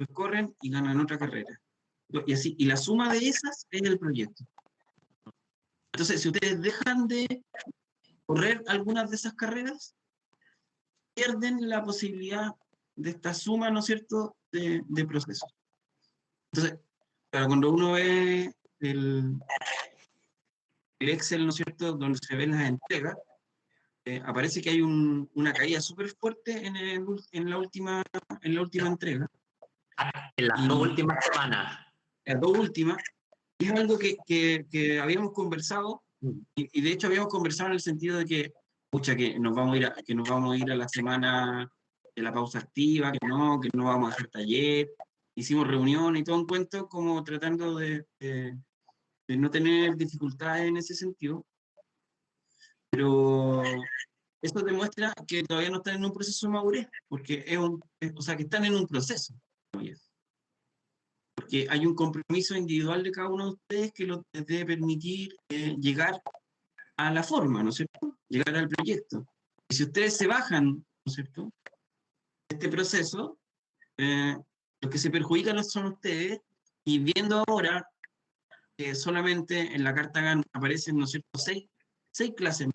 después corren y ganan otra carrera. Y así, y la suma de esas es el proyecto. Entonces, si ustedes dejan de correr algunas de esas carreras, pierden la posibilidad de esta suma, ¿no es cierto?, de procesos. Entonces, claro, cuando uno ve el Excel, ¿no es cierto?, donde se ven las entregas, aparece que hay una caída súper fuerte en la última entrega. En las dos últimas semanas. Las dos últimas, es algo que habíamos conversado, y de hecho habíamos conversado en el sentido de que, pucha, que nos vamos a ir a la semana de la pausa activa, que no vamos a hacer taller, hicimos reuniones y todo un cuento, como tratando de no tener dificultades en ese sentido, pero esto demuestra que todavía no están en un proceso de madurez, porque o sea, que están en un proceso todavía. Porque hay un compromiso individual de cada uno de ustedes que les debe permitir llegar a la forma, ¿no es cierto? Llegar al proyecto. Y si ustedes se bajan, ¿no es cierto?, de este proceso, los que se perjudican son ustedes, y viendo ahora que solamente en la carta GAN aparecen, ¿no es cierto?, seis clases.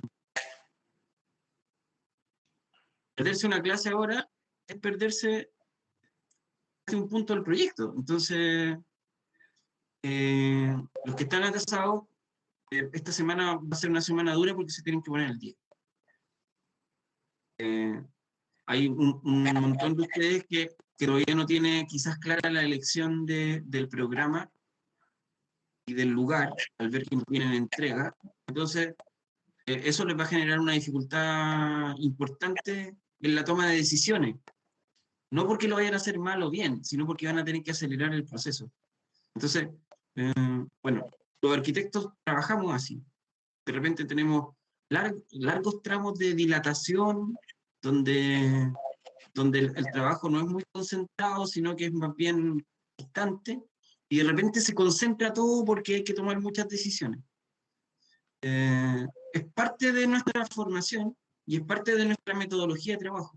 Perderse una clase ahora es perderse un punto del proyecto. Entonces, los que están atrasados, esta semana va a ser una semana dura porque se tienen que poner al día. Hay un montón de ustedes que todavía no tiene quizás clara la elección del programa y del lugar, al ver que no tienen entrega. Entonces, eso les va a generar una dificultad importante en la toma de decisiones. No porque lo vayan a hacer mal o bien, sino porque van a tener que acelerar el proceso. Entonces, bueno, los arquitectos trabajamos así. De repente tenemos largos tramos de dilatación, donde el trabajo no es muy concentrado, sino que es más bien constante, y de repente se concentra todo porque hay que tomar muchas decisiones. Es parte de nuestra formación y es parte de nuestra metodología de trabajo.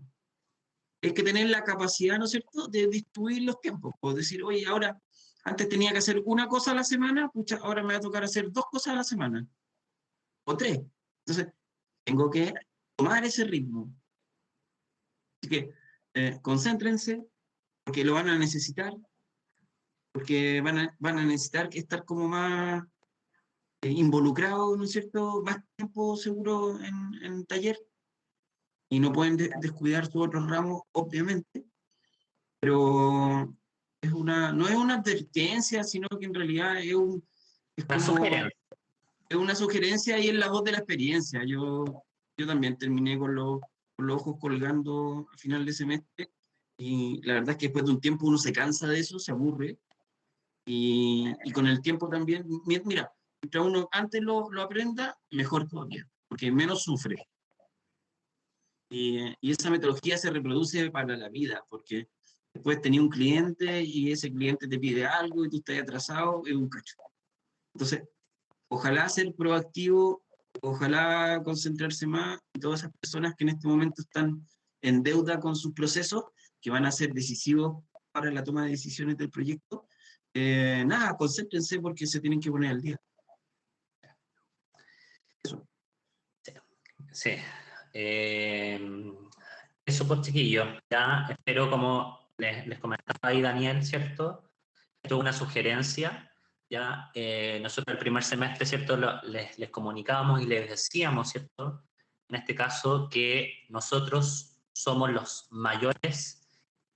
Es que tener la capacidad, ¿no es cierto?, de distribuir los tiempos. O decir, oye, ahora, antes tenía que hacer una cosa a la semana, pucha, ahora me va a tocar hacer 2 cosas a la semana. O 3. Entonces, tengo que tomar ese ritmo. Así que, concéntrense, porque lo van a necesitar, porque van a necesitar estar como más involucrados, ¿no es cierto?, más tiempo seguro en taller, y no pueden descuidar sus otros ramos, obviamente, pero no es una advertencia, sino que en realidad es una sugerencia y es la voz de la experiencia. Yo también terminé con los ojos colgando a final de semestre, y la verdad es que después de un tiempo uno se cansa de eso, se aburre, y con el tiempo también, mira, mientras uno antes lo aprenda, mejor todavía, porque menos sufre. Y esa metodología se reproduce para la vida, porque después tenía un cliente y ese cliente te pide algo y tú estás atrasado, es un cacho. Entonces, ojalá ser proactivo, ojalá concentrarse más, y todas esas personas que en este momento están en deuda con sus procesos, que van a ser decisivos para la toma de decisiones del proyecto, nada, concéntrense porque se tienen que poner al día. Eso. Sí. Eso por chiquillos. Ya espero, como les comentaba ahí Daniel, ¿cierto? Esto es una sugerencia. Ya nosotros el primer semestre, ¿cierto? Les comunicábamos y les decíamos, ¿cierto?, en este caso, que nosotros somos los mayores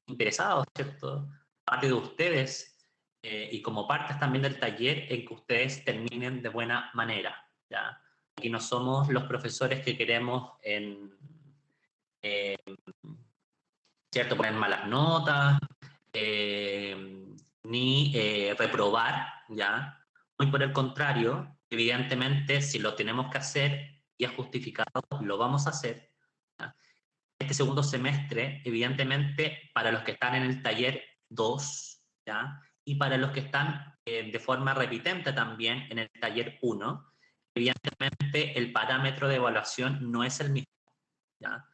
interesados, ¿cierto?, parte de ustedes, y como partes también del taller, en que ustedes terminen de buena manera, ¿ya? Aquí no somos los profesores que queremos ¿cierto?, poner malas notas, ni reprobar, ¿ya? Muy por el contrario, evidentemente, si lo tenemos que hacer y es justificado, lo vamos a hacer, ¿ya? Este segundo semestre, evidentemente, para los que están en el taller 2, ¿ya?, y para los que están de forma repitente también en el taller 1, evidentemente el parámetro de evaluación no es el mismo, ¿ya?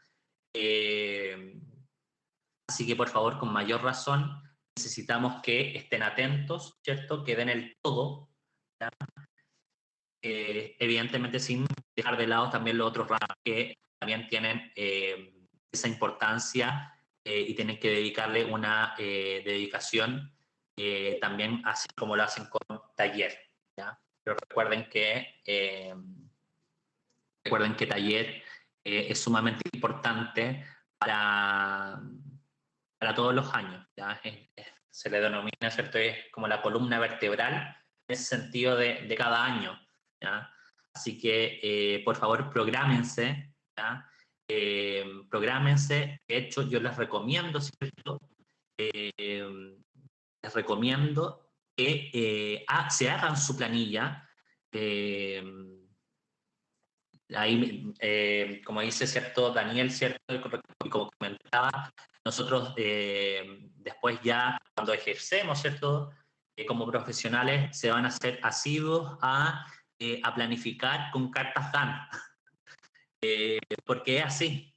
Así que, por favor, con mayor razón, necesitamos que estén atentos, ¿cierto? Que den el todo, ¿ya? Evidentemente sin dejar de lado también los otros ramos que también tienen esa importancia y tienen que dedicarle una dedicación también así como lo hacen con taller, ¿ya? Pero recuerden que taller es sumamente importante para todos los años, ¿ya? Se le denomina, ¿cierto? Es como la columna vertebral en ese sentido de cada año, ¿ya? Así que, por favor, prográmense, ¿ya? Prográmense. De hecho, yo les recomiendo, ¿cierto? Les recomiendo que se hagan su planilla. Ahí, como dice, ¿cierto? Daniel, ¿cierto? Y como comentaba, nosotros después ya, cuando ejercemos, ¿cierto? Como profesionales, se van a hacer asiduos a planificar con cartas GAN, porque es así.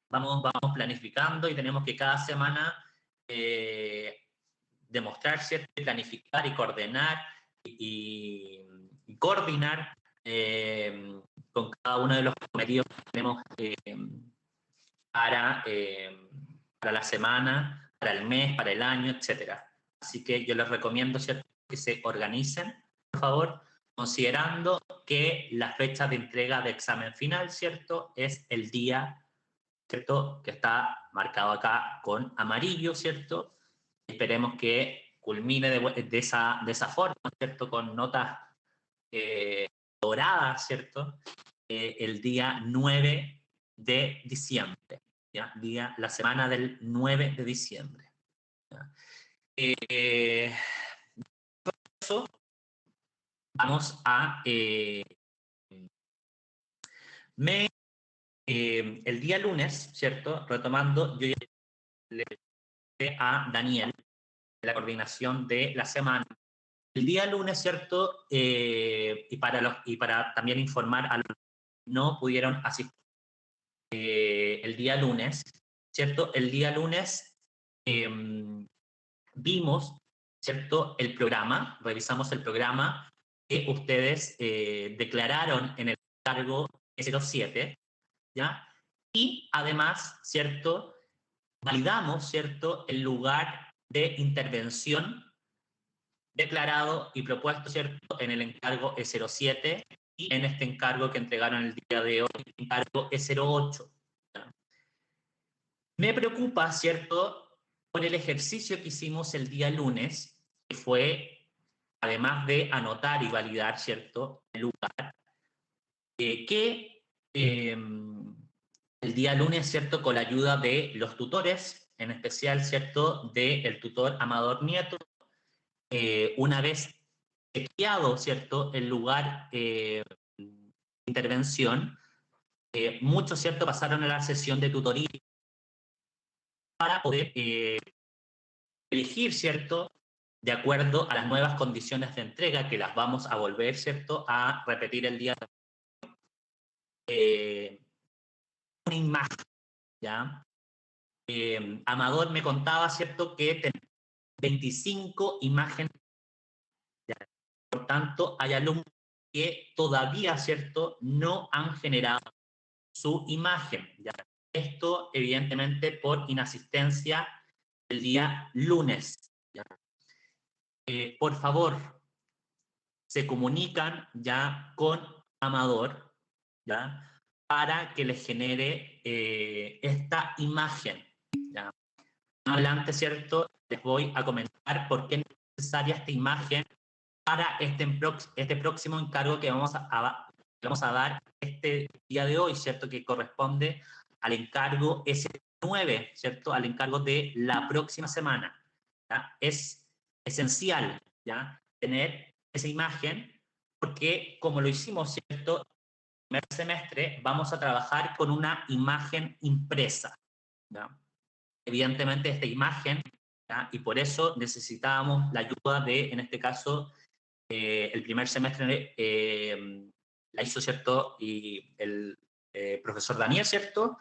Vamos planificando y tenemos que cada semana demostrar, ¿cierto? Planificar y coordinar y coordinar con cada uno de los cometidos que tenemos para la semana, para el mes, para el año, etc. Así que yo les recomiendo, ¿cierto?, que se organicen, por favor, considerando que la fecha de entrega de examen final, ¿cierto?, es el día, ¿cierto?, que está marcado acá con amarillo, ¿cierto? Esperemos que culmine de esa forma, ¿cierto?, con notas doradas, ¿cierto?, el día 9 de diciembre, ¿ya? La semana del 9 de diciembre. ¿Ya? Eso vamos a... el día lunes, ¿cierto? Retomando, yo ya le dije a Daniel la coordinación de la semana. El día lunes, ¿cierto? Y para también informar a los que no pudieron asistir el día lunes, ¿cierto? El día lunes vimos, ¿cierto?, el programa, revisamos el programa que ustedes declararon en el cargo 07, ¿ya? Y además, ¿cierto?, validamos, ¿cierto?, el lugar de intervención declarado y propuesto, ¿cierto?, en el encargo E07 y en este encargo que entregaron el día de hoy, el encargo E08. ¿Ya? Me preocupa, ¿cierto?, por el ejercicio que hicimos el día lunes, que fue, además de anotar y validar, ¿cierto?, el lugar, que el día lunes, ¿cierto?, con la ayuda de los tutores, en especial, ¿cierto?, del tutor Amador Nieto, una vez chequeado, ¿cierto?, el lugar de intervención, muchos, ¿cierto?, pasaron a la sesión de tutoría para poder elegir, ¿cierto?, de acuerdo a las nuevas condiciones de entrega, que las vamos a volver, ¿cierto?, a repetir el día de hoy. Una imagen, ¿ya? Amador me contaba, ¿cierto?, que tenía 25 imágenes, ¿ya? Por tanto, hay alumnos que todavía, ¿cierto?, no han generado su imagen, ¿ya? Esto, evidentemente, por inasistencia el día lunes, ¿ya? Por favor, se comunican ya con Amador, ¿ya?, para que les genere esta imagen, ¿ya? Más adelante, ¿cierto?, les voy a comentar por qué es necesaria esta imagen para este próximo encargo que vamos a dar este día de hoy, ¿cierto?, que corresponde al encargo S9, ¿cierto?, al encargo de la próxima semana, ¿ya? Es esencial, ¿ya?, tener esa imagen, porque como lo hicimos, ¿cierto?, el primer semestre, vamos a trabajar con una imagen impresa, ¿ya? Evidentemente esta imagen, ¿ya?, y por eso necesitábamos la ayuda de, en este caso, el primer semestre la hizo, ¿cierto?, y el profesor Daniel, ¿cierto?,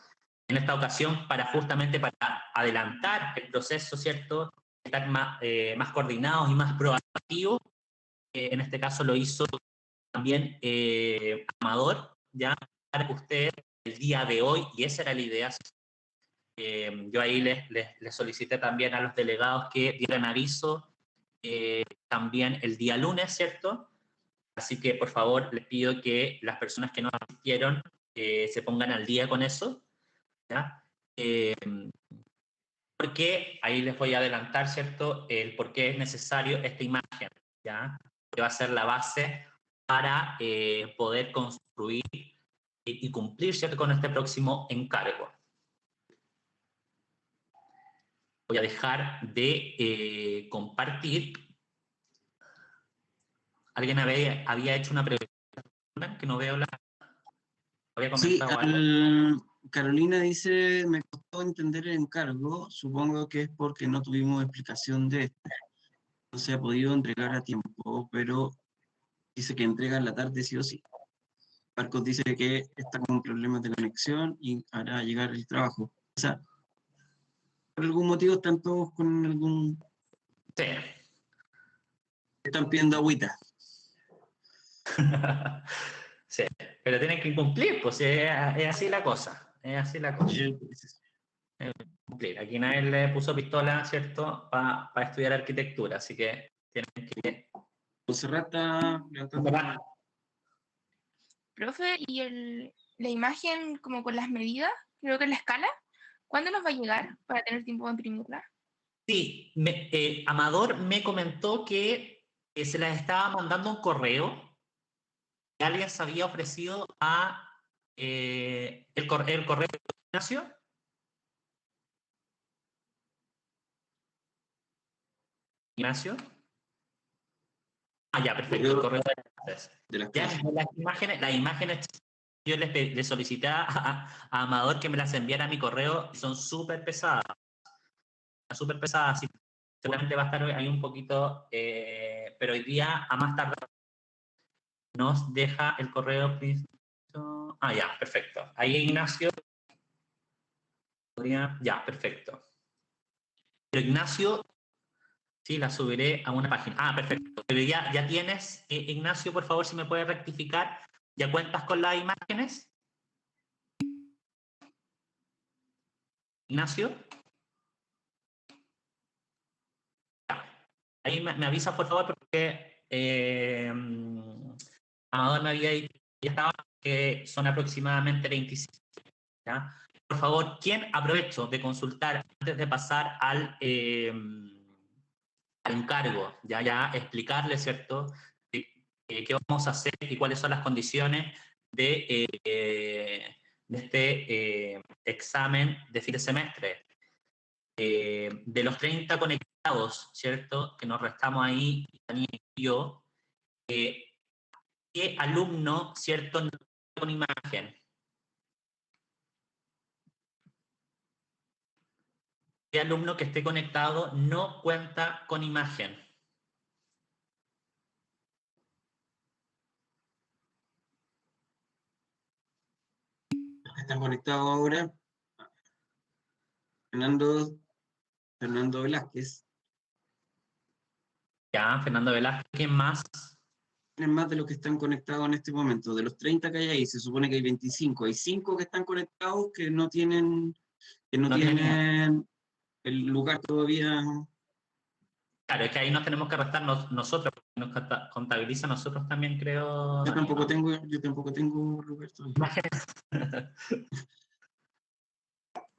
en esta ocasión justamente para adelantar el proceso, ¿cierto?, estar más coordinados y más proactivos. En este caso lo hizo también Amador, ya para que ustedes el día de hoy, y esa era la idea, yo ahí les solicité también a los delegados que dieran aviso también el día lunes, ¿cierto? Así que, por favor, les pido que las personas que no asistieron se pongan al día con eso, ¿ya? Porque ahí les voy a adelantar, ¿cierto? El por qué es necesario esta imagen, ¿ya? Que va a ser la base para poder construir y cumplir, ¿cierto? Con este próximo encargo. Voy a dejar de compartir. ¿Alguien había hecho una pregunta que no veo había Sí, comentado algo? Carolina dice, me costó entender el encargo, supongo que es porque no tuvimos explicación de esto. No se ha podido entregar a tiempo, pero dice que entrega en la tarde sí o sí. Marcos dice que está con problemas de conexión y hará llegar el trabajo. O sea, por algún motivo están todos con algún... Sí. Están pidiendo agüita. Sí, pero tienen que cumplir, pues es así la cosa. Es así la cosa. Cumplir. Aquí nadie le puso pistola, ¿cierto? Para estudiar arquitectura, así que tienen que... Monserrat está levantando la mano. Profe, ¿y la imagen como con las medidas, creo que la escala, cuándo nos va a llegar para tener tiempo de imprimirla? Sí, Amador me comentó que se las estaba mandando un correo que alguien se había ofrecido a el correo de Ignacio. Ignacio. Ah, ya, perfecto. El correo De las ya, clases. las imágenes yo le solicité a Amador que me las enviara a mi correo y son súper pesadas. Súper pesadas, así que seguramente va a estar ahí un poquito, pero hoy día a más tardar nos deja el correo. Ah, ya, perfecto. Ahí Ignacio podría, ya, perfecto. Pero Ignacio, sí, la subiré a una página. Ah, perfecto. Pero ya tienes, Ignacio, por favor, si me puedes rectificar, ¿ya cuentas con las imágenes? Ignacio. Ahí me avisas, por favor, porque Amador me había dicho que ya estaba, que son aproximadamente 25. ¿Ya? Por favor, ¿quién aprovecho de consultar antes de pasar al encargo? Ya explicarle, ¿cierto? Qué vamos a hacer y cuáles son las condiciones de este examen de fin de semestre. De los 30 conectados, ¿cierto? Que nos restamos ahí, Daniel y yo, ¿qué alumno, ¿cierto? No con imagen? ¿Qué alumno que esté conectado no cuenta con imagen? Están conectados ahora. Fernando Velázquez. Ya, Fernando Velázquez, ¿quién más? Es más de los que están conectados en este momento. De los 30 que hay ahí, se supone que hay 25. Hay 5 que están conectados que no tienen el lugar todavía. Claro, es que ahí nos tenemos que restar nosotros, porque nos contabiliza nosotros también, creo. Yo tampoco tengo lugar todavía. Imágenes.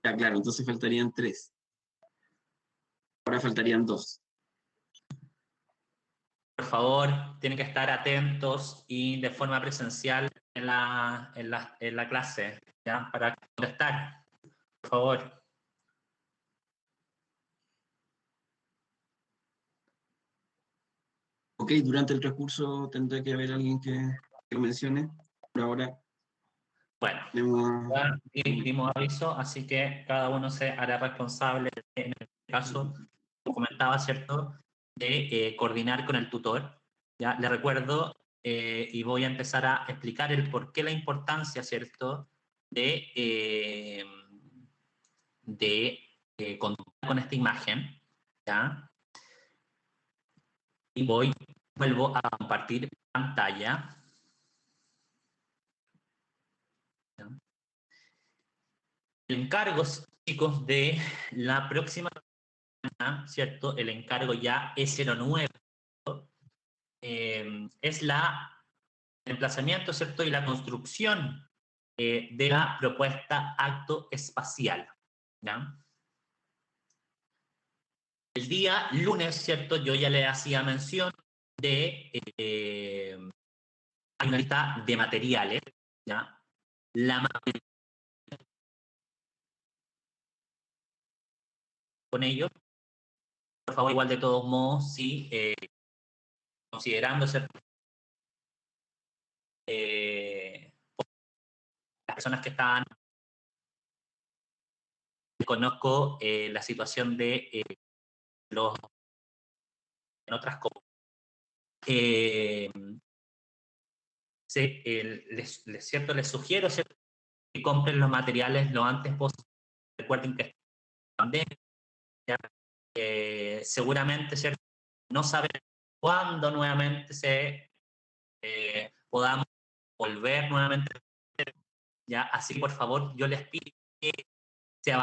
Ya, claro, entonces faltarían 3. Ahora faltarían 2. Por favor, tienen que estar atentos y de forma presencial en la clase, ¿ya? Para contestar, por favor. Ok, durante el transcurso tendrá que haber alguien que mencione. Por ahora Bueno, tenemos... ya dimos aviso, así que cada uno se hará responsable, en el caso, como comentaba, ¿cierto?, de coordinar con el tutor. Ya le recuerdo, y voy a empezar a explicar el por qué la importancia, ¿cierto?, de contar con esta imagen, ¿ya? Y vuelvo a compartir pantalla. El encargo, chicos, de la próxima semana, ¿cierto? El encargo ya S09, es el emplazamiento, ¿cierto? Y la construcción de la propuesta acto espacial, ¿ya? El día lunes, ¿cierto? Yo ya le hacía mención de hay una lista de materiales, ¿ya? La mayoría con ellos, por favor, igual de todos modos, sí, considerando, ¿cierto? Las personas que estaban, conozco la situación de los en otras cosas. ¿Cierto? Les sugiero, ¿cierto?, que compren los materiales lo antes posible. Recuerden que es pandemia, seguramente, ¿cierto?, no saben cuándo nuevamente podamos volver nuevamente, ¿ya? Así que, por favor, yo les pido que se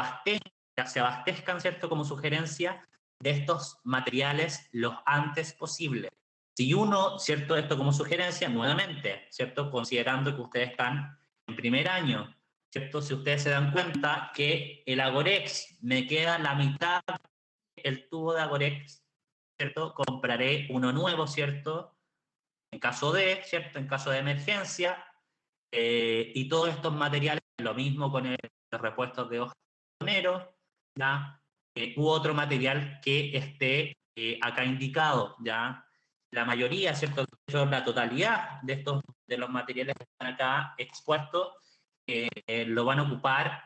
abastezcan, ¿cierto?, como sugerencia de estos materiales lo antes posible. Si uno, ¿cierto?, esto como sugerencia, nuevamente, ¿cierto?, considerando que ustedes están en primer año, ¿cierto?, si ustedes se dan cuenta que el Agorex me queda la mitad del tubo de Agorex, ¿cierto?, compraré uno nuevo, ¿cierto?, en caso de, ¿cierto?, en caso de emergencia, y todos estos materiales, lo mismo con los repuestos de hojas de cartonero, ¿ya? U otro material que esté acá indicado, ¿ya? La mayoría, ¿cierto?, la totalidad de los materiales que están acá expuestos, lo van a ocupar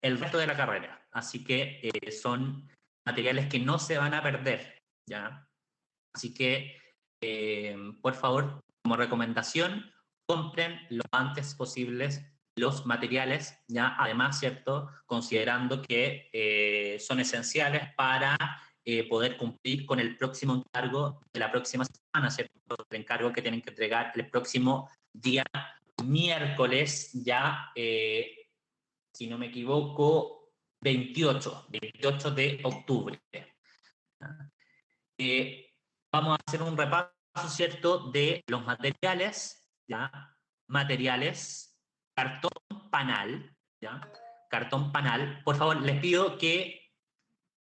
el resto de la carrera. Así que son materiales que no se van a perder, ¿ya? Así que, por favor, como recomendación, compren lo antes posibles los materiales, ya, además, ¿cierto?, considerando que son esenciales para poder cumplir con el próximo encargo de la próxima semana, ¿cierto?, el encargo que tienen que entregar el próximo día miércoles, ya, si no me equivoco, 28 de octubre. Vamos a hacer un repaso, ¿cierto?, de los materiales, ¿ya? Materiales, cartón panal, ¿ya? Cartón panal. Por favor, les pido que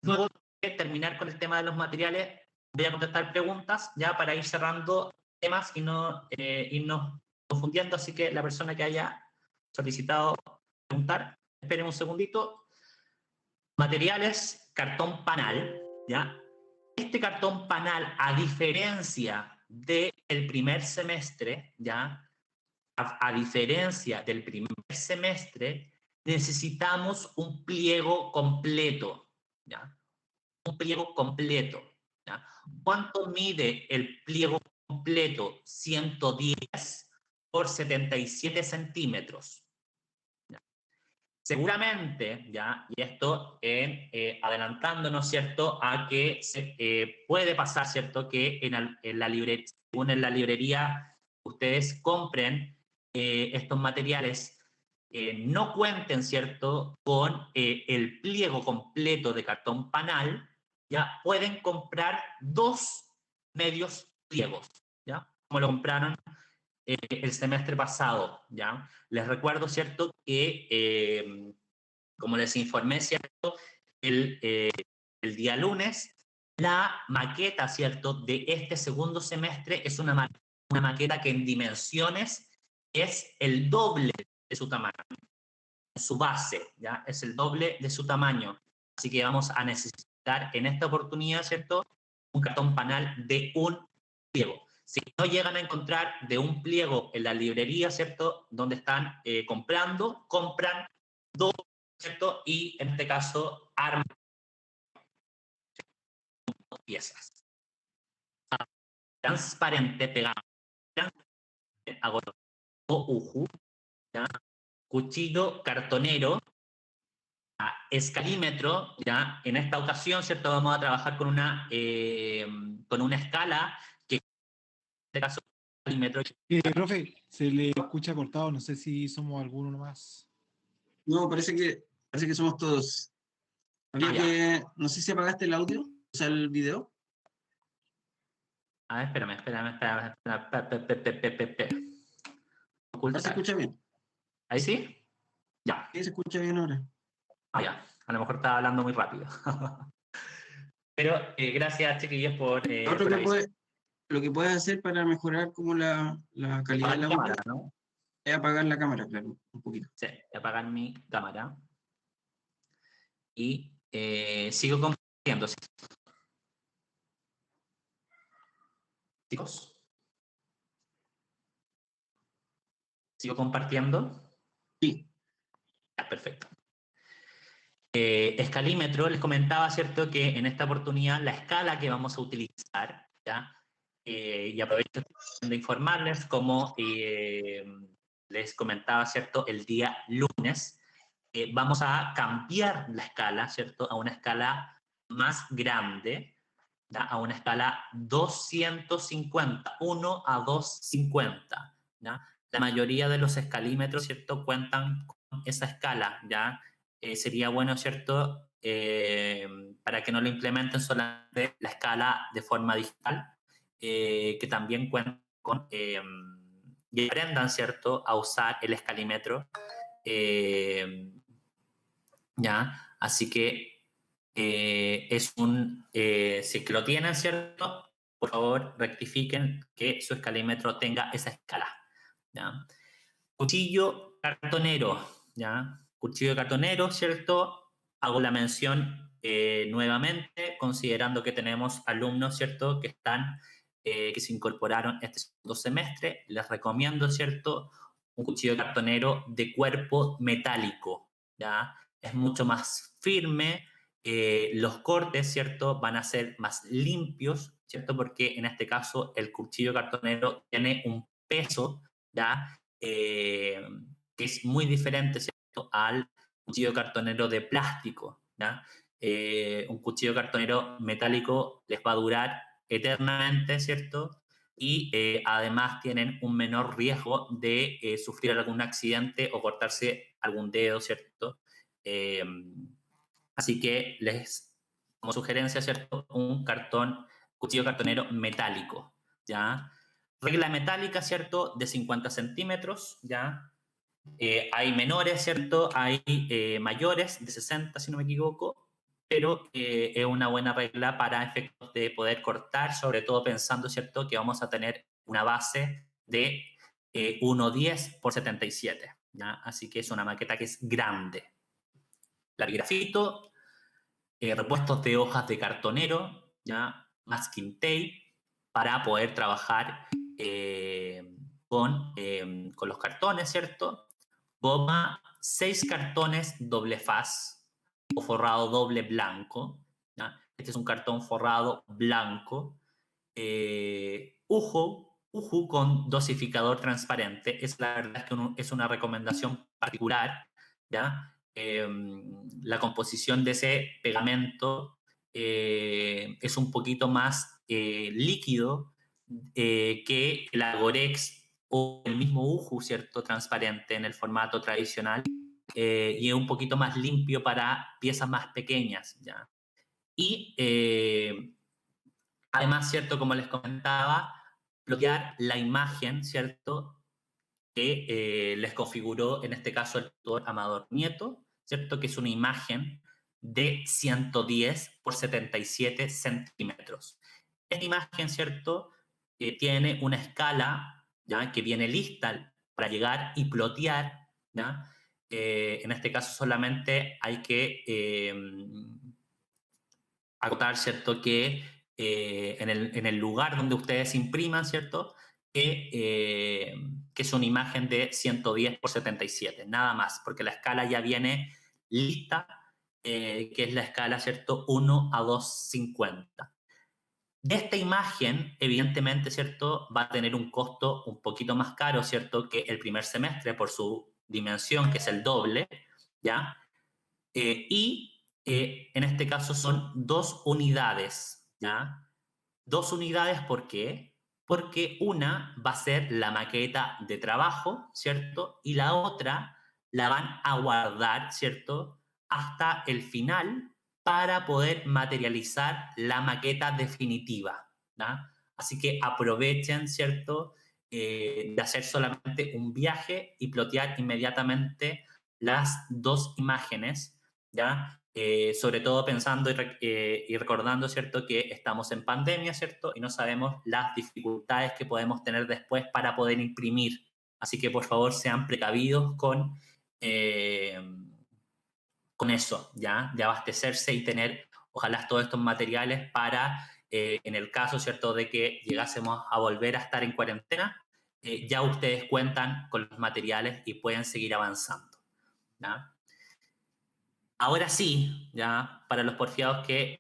luego de terminar con el tema de los materiales, voy a contestar preguntas, ya, para ir cerrando temas y no irnos confundiendo. Así que la persona que haya solicitado preguntar, esperen un segundito. Materiales, cartón panal, ¿ya? Este cartón panal, a diferencia del primer semestre, ¿ya? A diferencia del primer semestre, necesitamos un pliego completo, ¿ya? Un pliego completo, ¿ya? ¿Cuánto mide el pliego completo? 110 por 77 centímetros. Seguramente, ¿ya? Y esto adelantándonos, ¿cierto?, a que puede pasar, ¿cierto?, que en la librería, según en la librería ustedes compren estos materiales, no cuenten, ¿cierto?, con el pliego completo de cartón panal, ¿ya? Pueden comprar 2 medios pliegos, ¿ya? Como lo compraron el semestre pasado, ¿ya? Les recuerdo, ¿cierto?, que, como les informé, ¿cierto?, el día lunes, la maqueta, ¿cierto?, de este segundo semestre es una maqueta que en dimensiones es el doble de su tamaño, su base, ¿ya? Es el doble de su tamaño. Así que vamos a necesitar en esta oportunidad, ¿cierto?, un cartón panal de un pliego. Si no llegan a encontrar de un pliego en la librería, ¿cierto?, donde están comprando, compran 2, ¿cierto? Y en este caso, arman 2 piezas. Transparente, pegado, o uju, ¿ya? Cuchillo cartonero, escalímetro, ¿ya? En esta ocasión, ¿cierto? Vamos a trabajar con una escala que en este caso escalímetro. Profe, se le escucha cortado, no sé si somos alguno nomás. No, parece que somos todos. Habría ya. que, no sé si apagaste el audio, o sea, el video. A ver, espérame. Ahora se escucha bien. ¿Ahí sí? Ya. Sí, se escucha bien ahora. Ya. A lo mejor estaba hablando muy rápido. Pero gracias, chiquillos, por Otro avisar. lo que puedes hacer para mejorar como la calidad del audio Cámara, ¿no? es apagar la cámara, claro, un poquito. Sí, voy a apagar mi cámara. Y sigo compartiendo. Chicos. ¿Sigo compartiendo? Sí. Ya, perfecto. Escalímetro, les comentaba, ¿cierto?, que en esta oportunidad la escala que vamos a utilizar, ¿ya? Y aprovecho de informarles, como les comentaba, ¿cierto?, el día lunes, vamos a cambiar la escala, ¿cierto?, a una escala más grande, ¿ya? A una escala 250, 1 a 250, ¿ya? La mayoría de los escalímetros, ¿cierto?, cuentan con esa escala, ¿ya? Sería bueno, ¿cierto?, para que no lo implementen solamente la escala de forma digital, que también cuenten con, y aprendan, ¿cierto?, a usar el escalímetro, ¿ya? Así que si es que lo tienen, ¿cierto?, por favor rectifiquen que su escalímetro tenga esa escala, ¿ya? Cuchillo cartonero, ¿ya? Cuchillo cartonero, ¿cierto? Hago la mención nuevamente, considerando que tenemos alumnos, ¿cierto?, que se incorporaron este segundo semestre. Les recomiendo, ¿cierto?, un cuchillo cartonero de cuerpo metálico, ¿ya? Es mucho más firme, los cortes, ¿cierto?, van a ser más limpios, ¿cierto?, porque en este caso el cuchillo cartonero tiene un peso, ¿ya?, que es muy diferente, ¿cierto?, al cuchillo cartonero de plástico, ¿ya? Un cuchillo cartonero metálico les va a durar eternamente, ¿cierto? Y además tienen un menor riesgo de sufrir algún accidente o cortarse algún dedo, ¿cierto? Así que como sugerencia, ¿cierto?, un cuchillo cartonero metálico, ¿ya? Regla metálica, ¿cierto?, de 50 centímetros, ¿ya? Hay menores, ¿cierto? Hay mayores de 60, si no me equivoco, pero es una buena regla para efectos de poder cortar, sobre todo pensando, ¿cierto?, que vamos a tener una base de 1,10 por 77, ¿ya? Así que es una maqueta que es grande. Grafito, repuestos de hojas de cartonero, ¿ya? Masking tape, para poder trabajar con los cartones, ¿cierto? Goma, 6 cartones doble faz o forrado doble blanco, ¿ya? Este es un cartón forrado blanco. Uju con dosificador transparente. La verdad es que es una recomendación particular, ¿ya? La composición de ese pegamento es un poquito más líquido que el Agorex o el mismo Uju, ¿cierto?, transparente en el formato tradicional, y es un poquito más limpio para piezas más pequeñas, ¿ya? Y además, ¿cierto?, como les comentaba, bloquear la imagen, ¿cierto?, que les configuró en este caso el tutor Amador Nieto, ¿cierto?, que es una imagen de 110 por 77 centímetros. Esta imagen, ¿cierto?, tiene una escala, ¿ya?, que viene lista para llegar y plotear, ¿ya? En este caso solamente hay que acotar, ¿cierto?, que en el lugar donde ustedes impriman, ¿cierto?, que es una imagen de 110 por 77, nada más, porque la escala ya viene lista, que es la escala, ¿cierto?, 1 a 250. De esta imagen, evidentemente, ¿cierto?, va a tener un costo un poquito más caro, ¿cierto?, que el primer semestre por su dimensión, que es el doble, ¿ya? En este caso son 2 unidades, ¿ya? 2 unidades, ¿por qué? Porque una va a ser la maqueta de trabajo, ¿cierto? Y la otra la van a guardar, ¿cierto? Hasta el final para poder materializar la maqueta definitiva, ¿ya? Así que aprovechen, ¿cierto? De hacer solamente un viaje y plotear inmediatamente las 2 imágenes, ¿ya? Sobre todo pensando y recordando, ¿cierto?, que estamos en pandemia, ¿cierto?, y no sabemos las dificultades que podemos tener después para poder imprimir. Así que, por favor, sean precavidos con eso, ¿ya? De abastecerse y tener, ojalá, todos estos materiales para, en el caso, ¿cierto?, de que llegásemos a volver a estar en cuarentena, ya ustedes cuentan con los materiales y pueden seguir avanzando, ¿ya? Ahora sí, ya, para los porfiados que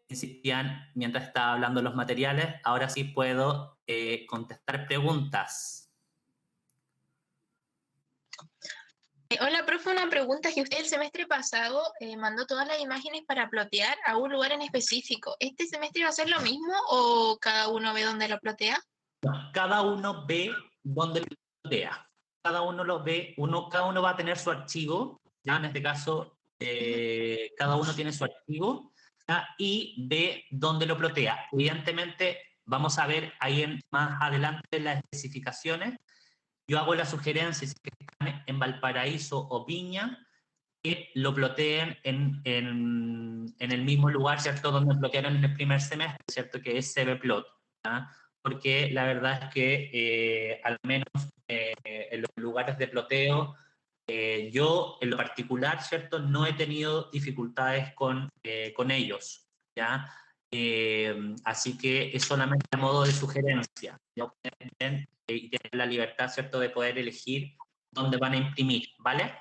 insistían mientras estaba hablando los materiales, ahora sí puedo contestar preguntas. Hola, profe, una pregunta: que usted el semestre pasado mandó todas las imágenes para plotear a un lugar en específico. ¿Este semestre va a ser lo mismo o cada uno ve dónde lo plotea? Cada uno ve dónde lo plotea. Cada uno lo ve, cada uno va a tener su archivo, ya en este caso cada uno tiene su archivo, ¿ya? Y ve dónde lo plotea. Evidentemente vamos a ver ahí más adelante las especificaciones. Yo hago la sugerencia, si están en Valparaíso o Viña, que lo ploteen en el mismo lugar, ¿cierto?, donde plotearon en el primer semestre, ¿cierto?, que es CBplot, ¿ya? Porque la verdad es que al menos en los lugares de ploteo, yo en lo particular, ¿cierto?, no he tenido dificultades con ellos, ¿ya? Así que es solamente a modo de sugerencia. Ya ustedes ven, y tienen la libertad, ¿cierto?, de poder elegir dónde van a imprimir, ¿vale?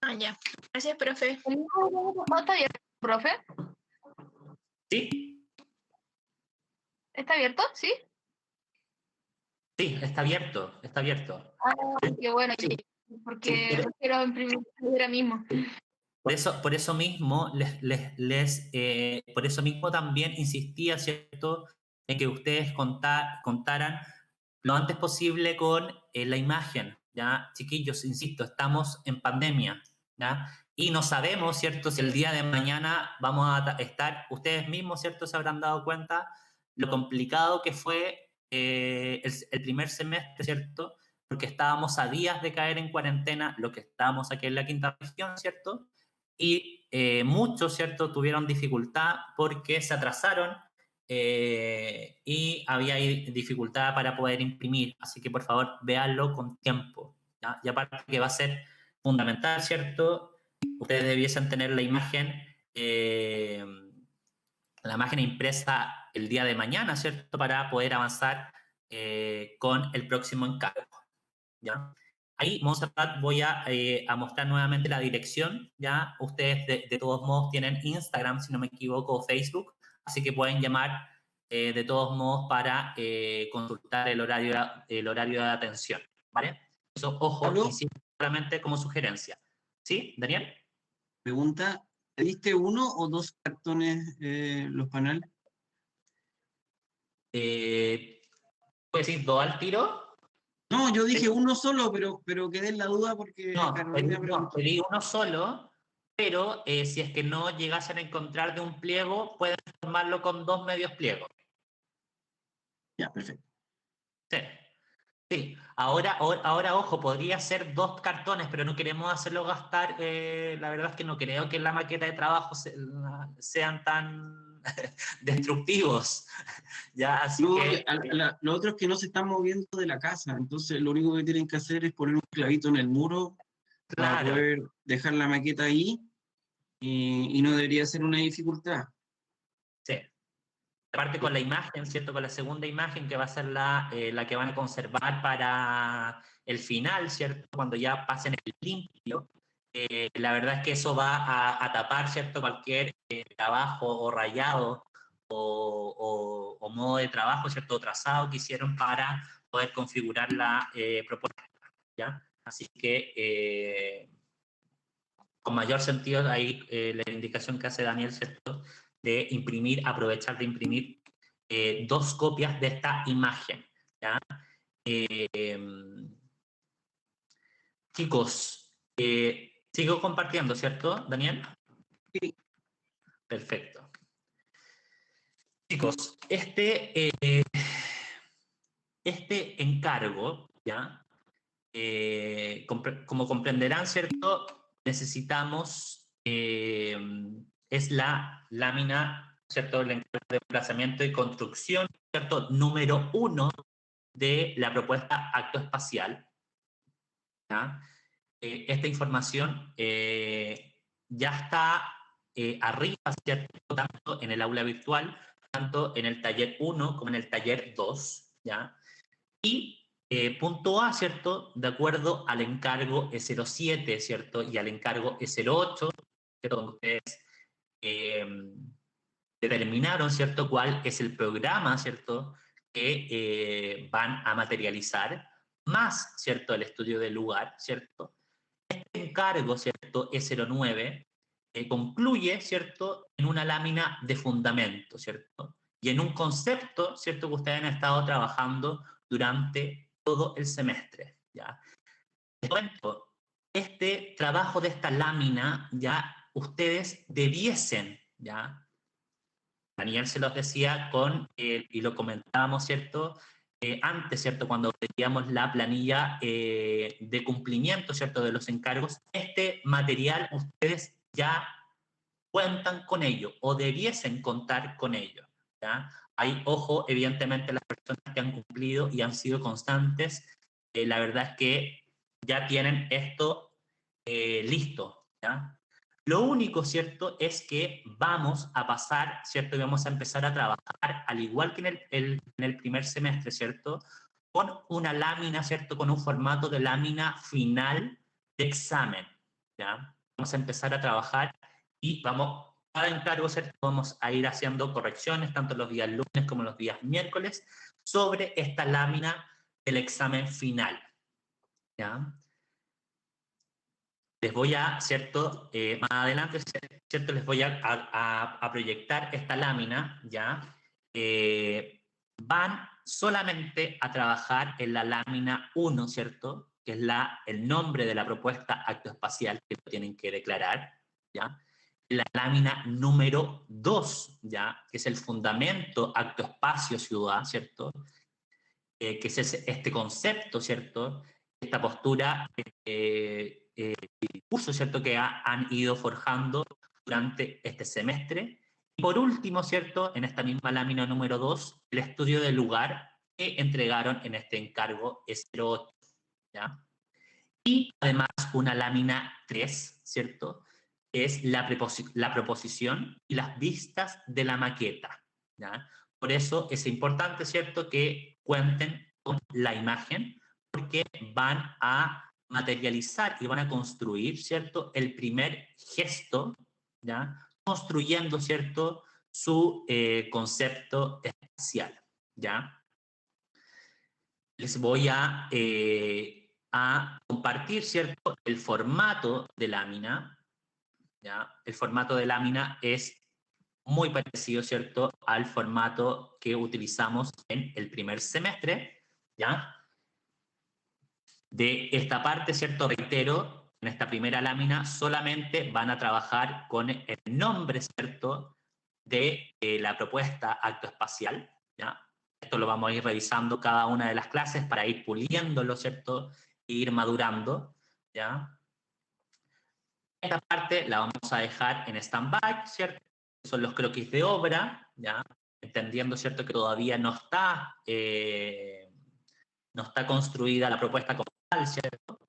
Ah, ya. Gracias, profe. ¿El libro está abierto, profe? ¿Sí? ¿Está abierto? ¿Sí? Sí, está abierto, está abierto. Ah, qué bueno, Sí, porque pero lo quiero imprimir ahora mismo. por eso mismo por eso mismo también insistía, ¿cierto?, en que ustedes contaran lo antes posible con la imagen, ¿ya? Chiquillos, insisto, estamos en pandemia, ¿ya? Y no sabemos, ¿cierto?, si el día de mañana vamos a estar, ustedes mismos, ¿cierto?, se habrán dado cuenta lo complicado que fue el primer semestre, ¿cierto?, porque estábamos a días de caer en cuarentena, lo que estábamos aquí en la quinta región, ¿cierto? Y muchos, ¿cierto?, tuvieron dificultad porque se atrasaron y había dificultad para poder imprimir. Así que, por favor, véanlo con tiempo, ¿ya? Y aparte que va a ser fundamental, ¿cierto? Ustedes debiesen tener la imagen impresa el día de mañana, ¿cierto?, para poder avanzar con el próximo encargo, ¿ya? Ahí, Montserrat, voy a mostrar nuevamente la dirección, ¿ya? Ustedes de todos modos tienen Instagram, si no me equivoco, o Facebook, así que pueden llamar de todos modos para consultar el horario de atención, ¿vale? Eso, ojo, ¿Aló? insisto, solamente como sugerencia. ¿Sí, Daniel? Pregunta, ¿pediste uno o dos cartones los panel? ¿Puedes decir dos al tiro? No, yo dije uno solo, pero quedé en la duda porque No, Carolina preguntó. pedí uno solo, pero si es que no llegasen a encontrar de un pliego, pueden formarlo con 2 medios pliegos. Ya, perfecto. Sí, sí. Ahora, ojo, podría ser 2 cartones, pero no queremos hacerlo gastar. La verdad es que no creo que en la maqueta de trabajo sean tan destructivos. Ya, así No, que lo otro es que no se están moviendo de la casa, entonces lo único que tienen que hacer es poner un clavito en el muro para claro. poder dejar la maqueta ahí y no debería ser una dificultad. Sí. Aparte con la imagen, ¿cierto? Con la segunda imagen que va a ser la que van a conservar para el final, ¿cierto? Cuando ya pasen el limpio. La verdad es que eso va a tapar, ¿cierto?, cualquier trabajo o rayado o modo de trabajo, ¿cierto?, o trazado que hicieron para poder configurar la propuesta, ¿ya? Así que con mayor sentido ahí la indicación que hace Daniel, ¿cierto? De imprimir, aprovechar de imprimir 2 copias de esta imagen, ¿ya? Chicos, sigo compartiendo, ¿cierto, Daniel? Sí. Perfecto. Chicos, este encargo, ¿ya? Como comprenderán, ¿cierto? Necesitamos, es la lámina, ¿cierto? El encargo de emplazamiento y construcción, ¿cierto? Número 1 de la propuesta acto espacial, ¿ya? Esta información ya está arriba, ¿cierto? Tanto en el aula virtual, tanto en el taller 1 como en el taller 2, ¿ya? Y punto A, ¿cierto? De acuerdo al encargo E07, ¿cierto? Y al encargo E08, ¿cierto? Donde ustedes determinaron, ¿cierto? Cuál es el programa, ¿cierto? Que van a materializar, más, ¿cierto? El estudio del lugar, ¿cierto? Este encargo, ¿cierto? E09, concluye, ¿cierto? En una lámina de fundamento, ¿cierto? Y en un concepto, ¿cierto? Que ustedes han estado trabajando durante todo el semestre, ¿ya? Les cuento, este trabajo de esta lámina, ya ustedes debiesen, ¿ya? Daniel se los decía y lo comentábamos, ¿cierto? Antes, ¿cierto? Cuando teníamos la planilla de cumplimiento, ¿cierto? De los encargos, este material ustedes ya cuentan con ello o debiesen contar con ello, ¿ya? Hay, ojo, evidentemente las personas que han cumplido y han sido constantes, la verdad es que ya tienen esto listo, ¿ya? Lo único, ¿cierto?, es que vamos a pasar, ¿cierto?, y vamos a empezar a trabajar, al igual que en el primer semestre, ¿cierto?, con una lámina, ¿cierto?, con un formato de lámina final de examen, ¿ya? Vamos a empezar a trabajar y cada encargo, ¿cierto?, vamos a ir haciendo correcciones, tanto los días lunes como los días miércoles, sobre esta lámina del examen final, ¿ya? Les voy a, ¿cierto? Más adelante, ¿cierto? Les voy a proyectar esta lámina, ¿ya? Van solamente a trabajar en la lámina 1, ¿cierto? Que es el nombre de la propuesta acto espacial que tienen que declarar, ¿ya? La lámina número 2, ¿ya? Que es el fundamento acto espacio ciudad, ¿cierto? Que es este concepto, ¿cierto? Esta postura curso, ¿cierto?, que han ido forjando durante este semestre. Y por último, ¿cierto?, en esta misma lámina número 2, el estudio del lugar que entregaron en este encargo E08, ¿ya? Y además una lámina 3, ¿cierto?, que es la proposición y las vistas de la maqueta, ¿ya? Por eso es importante, ¿cierto?, que cuenten con la imagen, porque van a materializar y van a construir, ¿cierto?, el primer gesto, ¿ya?, construyendo, ¿cierto?, su concepto espacial, ¿ya? Les voy a compartir, ¿cierto?, el formato de lámina, ¿ya? El formato de lámina es muy parecido, ¿cierto?, al formato que utilizamos en el primer semestre, ¿ya? De esta parte, ¿cierto?, reitero, en esta primera lámina solamente van a trabajar con el nombre, ¿cierto?, de la propuesta acto espacial, ¿ya? Esto lo vamos a ir revisando cada una de las clases para ir puliéndolo, ¿cierto?, e ir madurando, ¿ya? Esta parte la vamos a dejar en stand-by, ¿cierto? Son los croquis de obra, ¿ya? Entendiendo, ¿cierto?, que todavía no está construida la propuesta como tal, ¿cierto?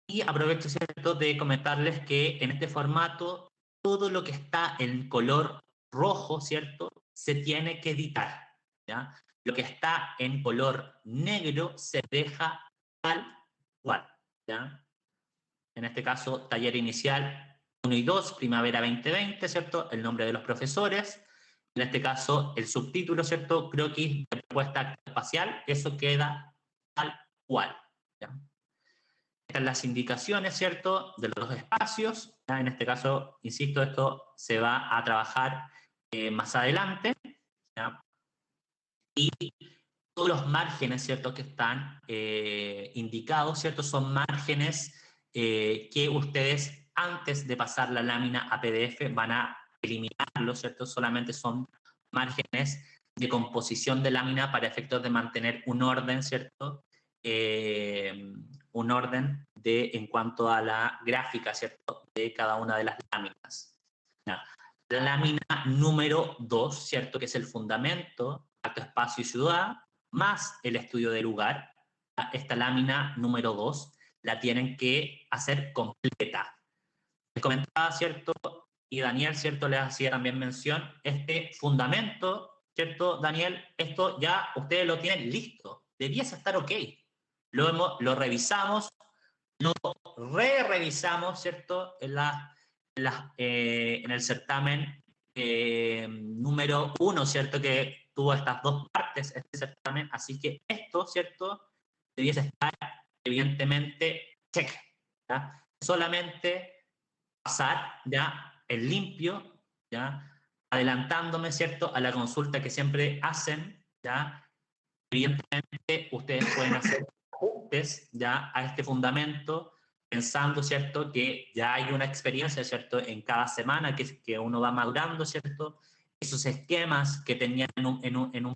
Y aprovecho, ¿cierto?, de comentarles que en este formato todo lo que está en color rojo, ¿cierto?, se tiene que editar, ¿ya? Lo que está en color negro se deja tal cual, ¿ya? En este caso, taller inicial 1 y 2, primavera 2020, ¿cierto?, el nombre de los profesores. En este caso, el subtítulo, ¿cierto?, croquis de propuesta espacial, eso queda tal cual, ¿ya? están las indicaciones, ¿cierto?, de los espacios. ¿Ya? En este caso, insisto, esto se va a trabajar más adelante. ¿Ya? Y todos los márgenes, ¿cierto?, que están indicados, ¿cierto?, son márgenes que ustedes, antes de pasar la lámina a PDF, van a eliminarlo, ¿cierto? Solamente son márgenes de composición de lámina para efectos de mantener un orden, ¿cierto? Un orden en cuanto a la gráfica, ¿cierto?, de cada una de las láminas. ¿Ya? La lámina número 2, ¿cierto?, que es el fundamento, acto, espacio y ciudad, más el estudio de lugar. Esta lámina número 2 la tienen que hacer completa. Les comentaba, ¿cierto?, y Daniel, ¿cierto?, les hacía también mención, este fundamento, ¿cierto, Daniel? Esto ya ustedes lo tienen listo, debiese estar ok. Lo revisamos, lo revisamos, ¿cierto?, en el certamen número 1, ¿cierto?, que tuvo estas dos partes, este certamen, así que esto, ¿cierto?, debiese estar evidentemente check, ¿ya? Solamente pasar ya en limpio, ¿ya?, adelantándome, ¿cierto?, a la consulta que siempre hacen, ¿ya? Evidentemente ustedes pueden hacer ajustes ya a este fundamento, pensando, ¿cierto?, que ya hay una experiencia, ¿cierto?, en cada semana que uno va madurando, ¿cierto? Esos esquemas que tenían en una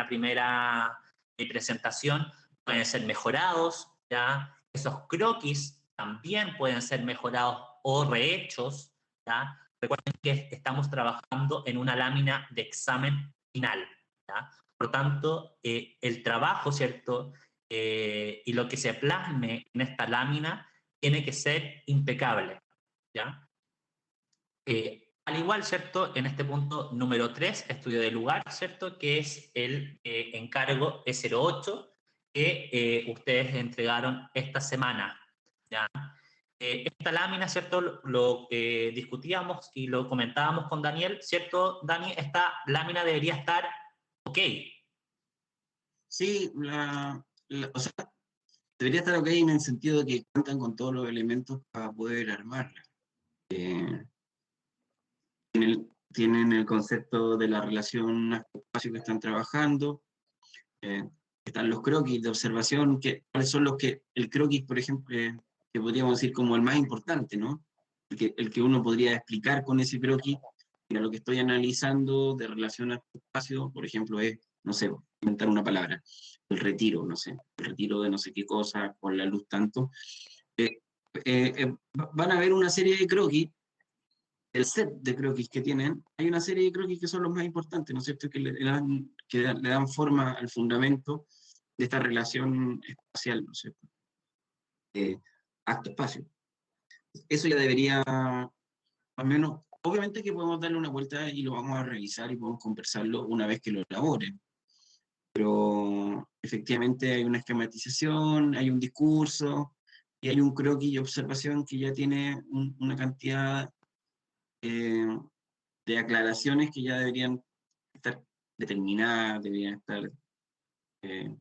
primera presentación pueden ser mejorados, ¿ya? Esos croquis también pueden ser mejorados o rehechos, ¿ya? Recuerden que estamos trabajando en una lámina de examen final, ¿ya? Por lo tanto, el trabajo, ¿cierto?, y lo que se plasme en esta lámina tiene que ser impecable, ¿ya? Al igual, ¿cierto?, en este punto número 3, estudio de lugar, ¿cierto?, que es el encargo E08 que ustedes entregaron esta semana, ¿ya? Esta lámina, ¿cierto?, lo discutíamos y lo comentábamos con Daniel, ¿cierto, Dani? Esta lámina debería estar ok. Sí, o sea, debería estar ok en el sentido de que cuentan con todos los elementos para poder armarla. Tienen el concepto de la relación a espacio que están trabajando, están los croquis de observación, cuáles son el croquis, por ejemplo, que podríamos decir como el más importante, ¿no? El que uno podría explicar con ese croquis, mira, lo que estoy analizando de relación a espacio, por ejemplo, es, no sé, inventar una palabra, el retiro, no sé, el retiro de no sé qué cosa, con la luz tanto. Van a ver una serie de croquis, el set de croquis que tienen, hay una serie de croquis que son los más importantes, ¿no es cierto?, que le dan forma al fundamento de esta relación espacial, ¿no es cierto? Acto-espacio. Eso ya debería, al menos, obviamente que podemos darle una vuelta y lo vamos a revisar y podemos conversarlo una vez que lo elabore, pero efectivamente hay una esquematización, hay un discurso, y hay un croquis y observación que ya tiene una cantidad de aclaraciones que ya deberían estar determinadas, deberían estar... el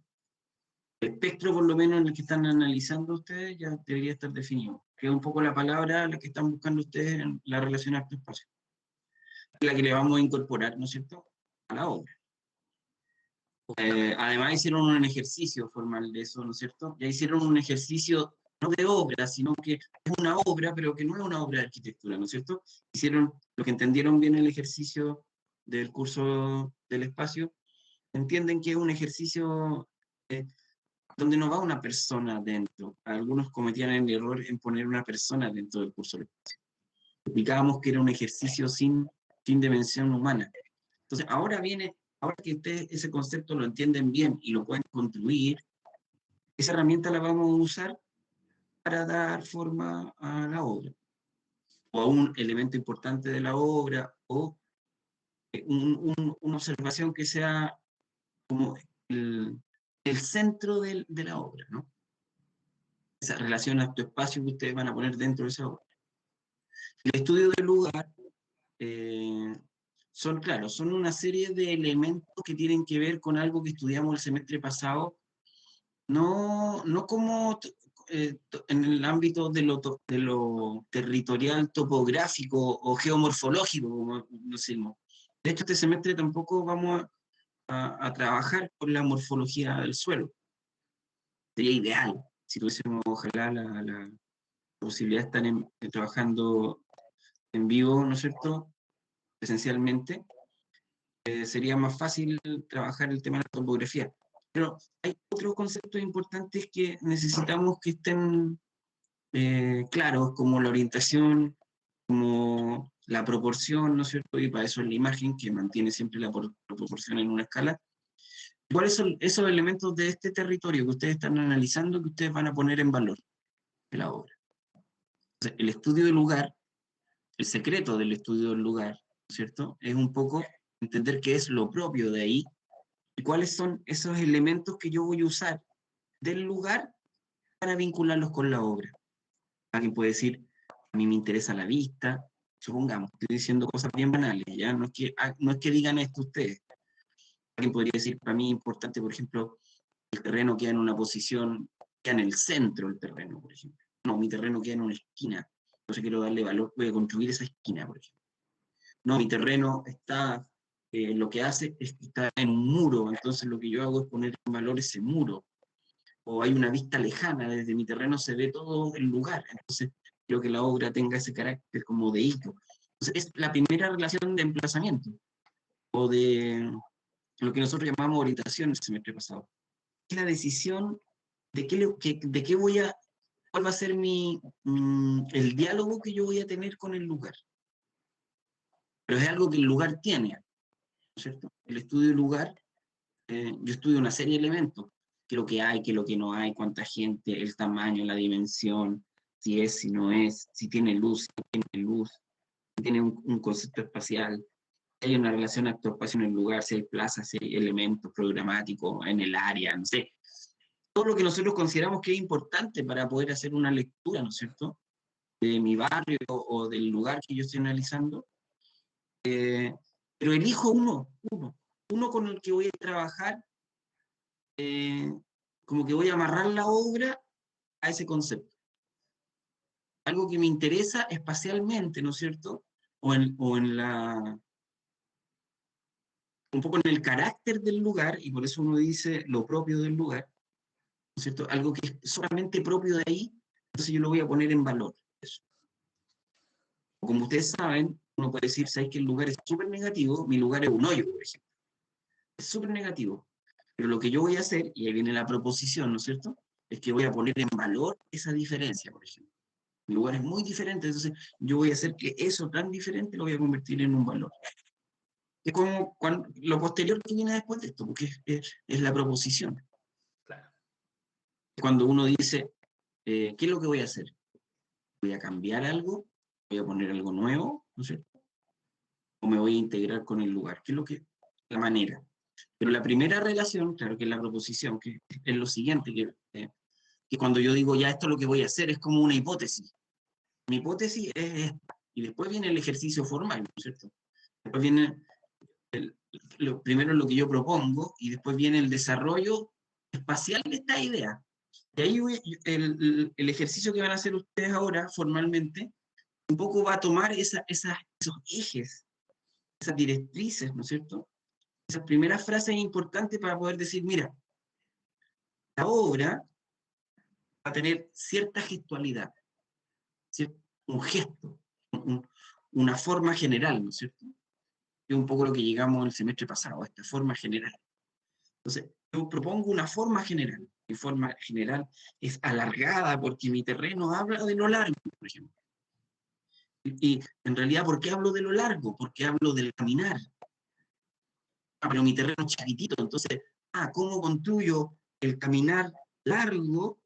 espectro, por lo menos, en el que están analizando ustedes, ya debería estar definido. Que es un poco la palabra la que están buscando ustedes en la relación acto-espacio. La que le vamos a incorporar, ¿no es cierto?, a la obra. Además hicieron un ejercicio formal de eso, ¿no es cierto? Ya hicieron un ejercicio no de obra, sino que es una obra, pero que no es una obra de arquitectura, ¿no es cierto? Hicieron, lo que entendieron bien el ejercicio del curso del espacio, entienden que es un ejercicio donde no va una persona dentro. Algunos cometían el error en poner una persona dentro del curso del espacio. Explicábamos que era un ejercicio sin dimensión humana. Entonces, ahora que ustedes ese concepto lo entienden bien y lo pueden construir, esa herramienta la vamos a usar para dar forma a la obra, o a un elemento importante de la obra, o una observación que sea como el centro de la obra, ¿no? Esa relación acto-espacio que ustedes van a poner dentro de esa obra. El estudio del lugar son una serie de elementos que tienen que ver con algo que estudiamos el semestre pasado, no como en el ámbito de lo territorial, topográfico o geomorfológico, como decimos. De hecho, este semestre tampoco vamos a trabajar con la morfología del suelo. Sería ideal si tuviésemos, ojalá, la posibilidad de estar trabajando en vivo, ¿no es cierto?, esencialmente. Sería más fácil trabajar el tema de la topografía. Pero hay otros conceptos importantes que necesitamos que estén claros, como la orientación, como la proporción, ¿no es cierto? Y para eso es la imagen, que mantiene siempre la proporción en una escala. ¿Cuáles son esos elementos de este territorio que ustedes están analizando, que ustedes van a poner en valor de la obra? Entonces, el estudio del lugar, el secreto del estudio del lugar, ¿no es cierto?, es un poco entender qué es lo propio de ahí y cuáles son esos elementos que yo voy a usar del lugar para vincularlos con la obra. Alguien puede decir, a mí me interesa la vista, supongamos, estoy diciendo cosas bien banales, ¿ya? No es que digan esto ustedes. Alguien podría decir, para mí es importante, por ejemplo, el terreno queda en una posición, queda en el centro del terreno, por ejemplo. No, mi terreno queda en una esquina, entonces quiero darle valor, voy a construir esa esquina, por ejemplo. No, mi terreno está, lo que hace es que está en un muro, entonces lo que yo hago es poner en valor ese muro. O hay una vista lejana, desde mi terreno se ve todo el lugar, entonces quiero que la obra tenga ese carácter como de hito. Entonces es la primera relación de emplazamiento, o de lo que nosotros llamamos orientación el semestre pasado. Es la decisión de qué voy a, cuál va a ser el diálogo que yo voy a tener con el lugar. Pero es algo que el lugar tiene, ¿no es cierto? El estudio del lugar, yo estudio una serie de elementos, qué es lo que hay, qué es lo que no hay, cuánta gente, el tamaño, la dimensión, si es, si no es, si tiene luz, si no tiene luz, si tiene un concepto espacial, si hay una relación actor-espacio en el lugar, si hay plazas, si hay elementos programáticos en el área, no sé. Todo lo que nosotros consideramos que es importante para poder hacer una lectura, ¿no es cierto?, de mi barrio o del lugar que yo estoy analizando. Pero elijo uno con el que voy a trabajar, como que voy a amarrar la obra a ese concepto. Algo que me interesa espacialmente, ¿no es cierto? Un poco en el carácter del lugar, y por eso uno dice lo propio del lugar, ¿no es cierto? Algo que es solamente propio de ahí, entonces yo lo voy a poner en valor. Eso. Como ustedes saben, uno puede decir, ¿sabes que el lugar es súper negativo? Mi lugar es un hoyo, por ejemplo. Es súper negativo. Pero lo que yo voy a hacer, y ahí viene la proposición, ¿no es cierto?, es que voy a poner en valor esa diferencia, por ejemplo. Mi lugar es muy diferente, entonces yo voy a hacer que eso tan diferente lo voy a convertir en un valor. Es como lo posterior que viene después de esto, porque es la proposición. Claro. Cuando uno dice, ¿qué es lo que voy a hacer? ¿Voy a cambiar algo? ¿Voy a poner algo nuevo? ¿No es cierto? ¿O me voy a integrar con el lugar? ¿Qué es la manera? Pero la primera relación, claro, que es la proposición, que es lo siguiente, que cuando yo digo, ya esto es lo que voy a hacer, es como una hipótesis. Mi hipótesis es esta, y después viene el ejercicio formal, ¿no es cierto? Después viene, primero lo que yo propongo, y después viene el desarrollo espacial de esta idea. Y ahí el ejercicio que van a hacer ustedes ahora, formalmente, un poco va a tomar esos ejes, esas directrices, ¿no es cierto? Esas primeras frases importantes para poder decir, mira, la obra va a tener cierta gestualidad, ¿cierto? Un gesto, una forma general, ¿no es cierto? Es un poco lo que llegamos el semestre pasado, esta forma general. Entonces, yo propongo una forma general. Mi forma general es alargada porque mi terreno habla de lo largo, por ejemplo. Y en realidad, ¿por qué hablo de lo largo? Porque hablo del caminar. Pero mi terreno es chiquitito, entonces, ¿cómo construyo el caminar largo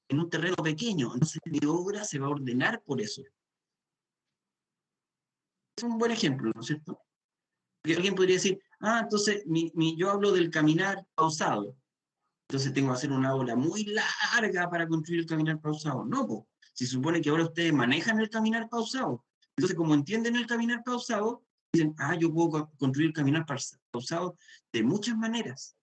en un terreno pequeño? Entonces mi obra se va a ordenar por eso. Es un buen ejemplo, ¿no es cierto? Porque alguien podría decir, entonces yo hablo del caminar pausado. Entonces tengo que hacer una obra muy larga para construir el caminar pausado. No, pues, se supone que ahora ustedes manejan el caminar pausado. Entonces, como entienden el caminar pausado, dicen, yo puedo construir el caminar pausado de muchas maneras.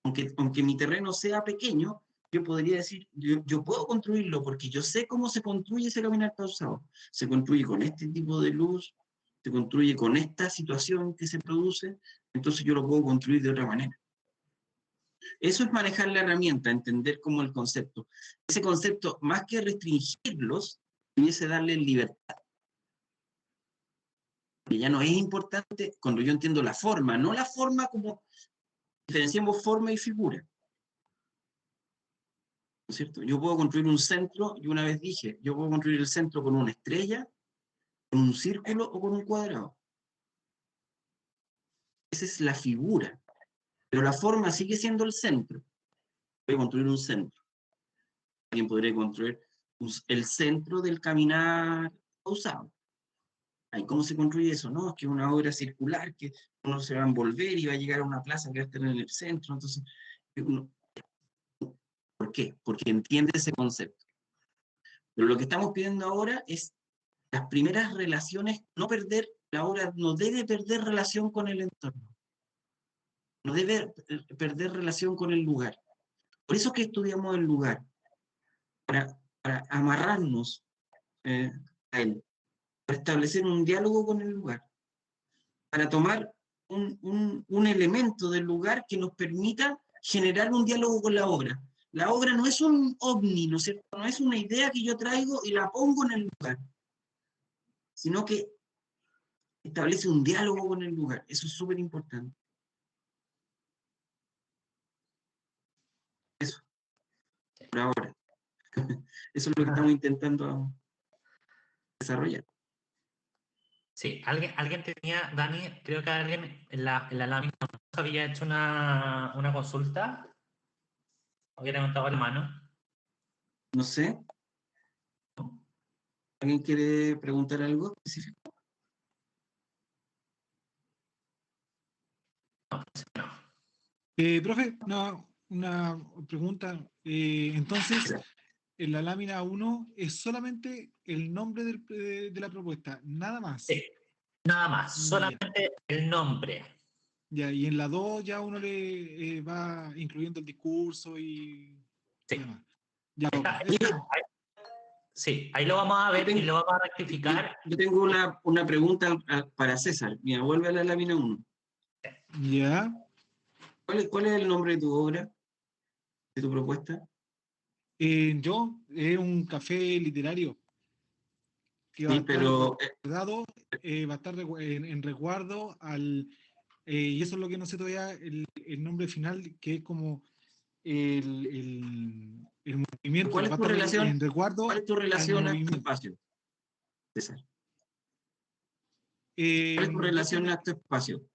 aunque mi terreno sea pequeño, yo podría decir, yo puedo construirlo porque yo sé cómo se construye ese caminar pausado. Se construye con este tipo de luz, se construye con esta situación que se produce, entonces yo lo puedo construir de otra manera. Eso es manejar la herramienta, entender cómo el concepto. Ese concepto, más que restringirlos, debiese darle libertad. Que ya no es importante cuando yo entiendo la forma, no la forma como diferenciamos forma y figura. ¿No es cierto? Yo puedo construir un centro, y una vez dije, yo puedo construir el centro con una estrella, con un círculo o con un cuadrado. Esa es la figura. Pero la forma sigue siendo el centro. Voy a construir un centro. Alguien podría construir el centro del caminar pausado. ¿Cómo se construye eso? No, es que es una obra circular, que uno se va a envolver y va a llegar a una plaza que va a estar en el centro. Entonces, ¿por qué? Porque entiende ese concepto. Pero lo que estamos pidiendo ahora es las primeras relaciones, no perder, la obra no debe perder relación con el entorno. No debe perder relación con el lugar. Por eso es que estudiamos el lugar, para amarrarnos a él, para establecer un diálogo con el lugar, para tomar un elemento del lugar que nos permita generar un diálogo con la obra. La obra no es un ovni, ¿no es cierto? No es una idea que yo traigo y la pongo en el lugar, sino que establece un diálogo con el lugar. Eso es súper importante. Eso, por ahora. Eso es lo que estamos intentando desarrollar. Sí, alguien tenía, Dani, creo que alguien en la lámina había hecho una consulta. Había levantado la mano. No sé. ¿Alguien quiere preguntar algo específico? Profe, una pregunta. Entonces, en la lámina 1 es solamente el nombre de la propuesta, nada más. Sí, nada más, Ya. solamente el nombre. Ya, y en la 2 ya uno le va incluyendo el discurso y Sí. demás. Ya, Está- eso. Sí, ahí lo vamos a ver y lo vamos a rectificar. Yo tengo una pregunta para César. Mira, vuelve a la lámina 1. Ya. ¿Cuál es el nombre de tu obra, de tu propuesta? Yo, es un café literario que va a Sí, estar pero guardado, va a estar en resguardo al. Y eso es lo que no sé todavía, el nombre final, que es como el movimiento, ¿cuál va es a tu estar relación? en resguardo ¿Cuál es tu al relación a este movimiento. espacio, César? Eh, ¿Cuál es tu relación a este espacio?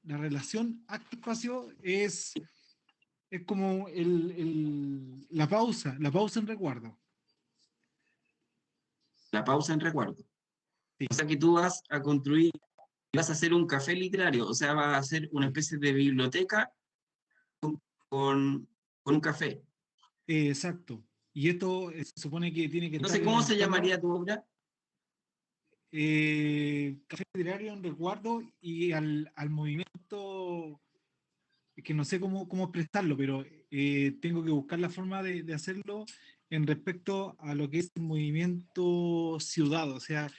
la relación acto-espacio es como la pausa en resguardo. La pausa en resguardo. Sí. O sea que tú vas a construir, vas a hacer un café literario, o sea, vas a hacer una especie de biblioteca con un café. Exacto. Y esto se supone que tiene que estar Entonces, en ¿cómo el se entorno, llamaría tu obra? café literario en resguardo y al movimiento, que no sé cómo expresarlo, pero tengo que buscar la forma de hacerlo en respecto a lo que es el movimiento ciudad. O sea,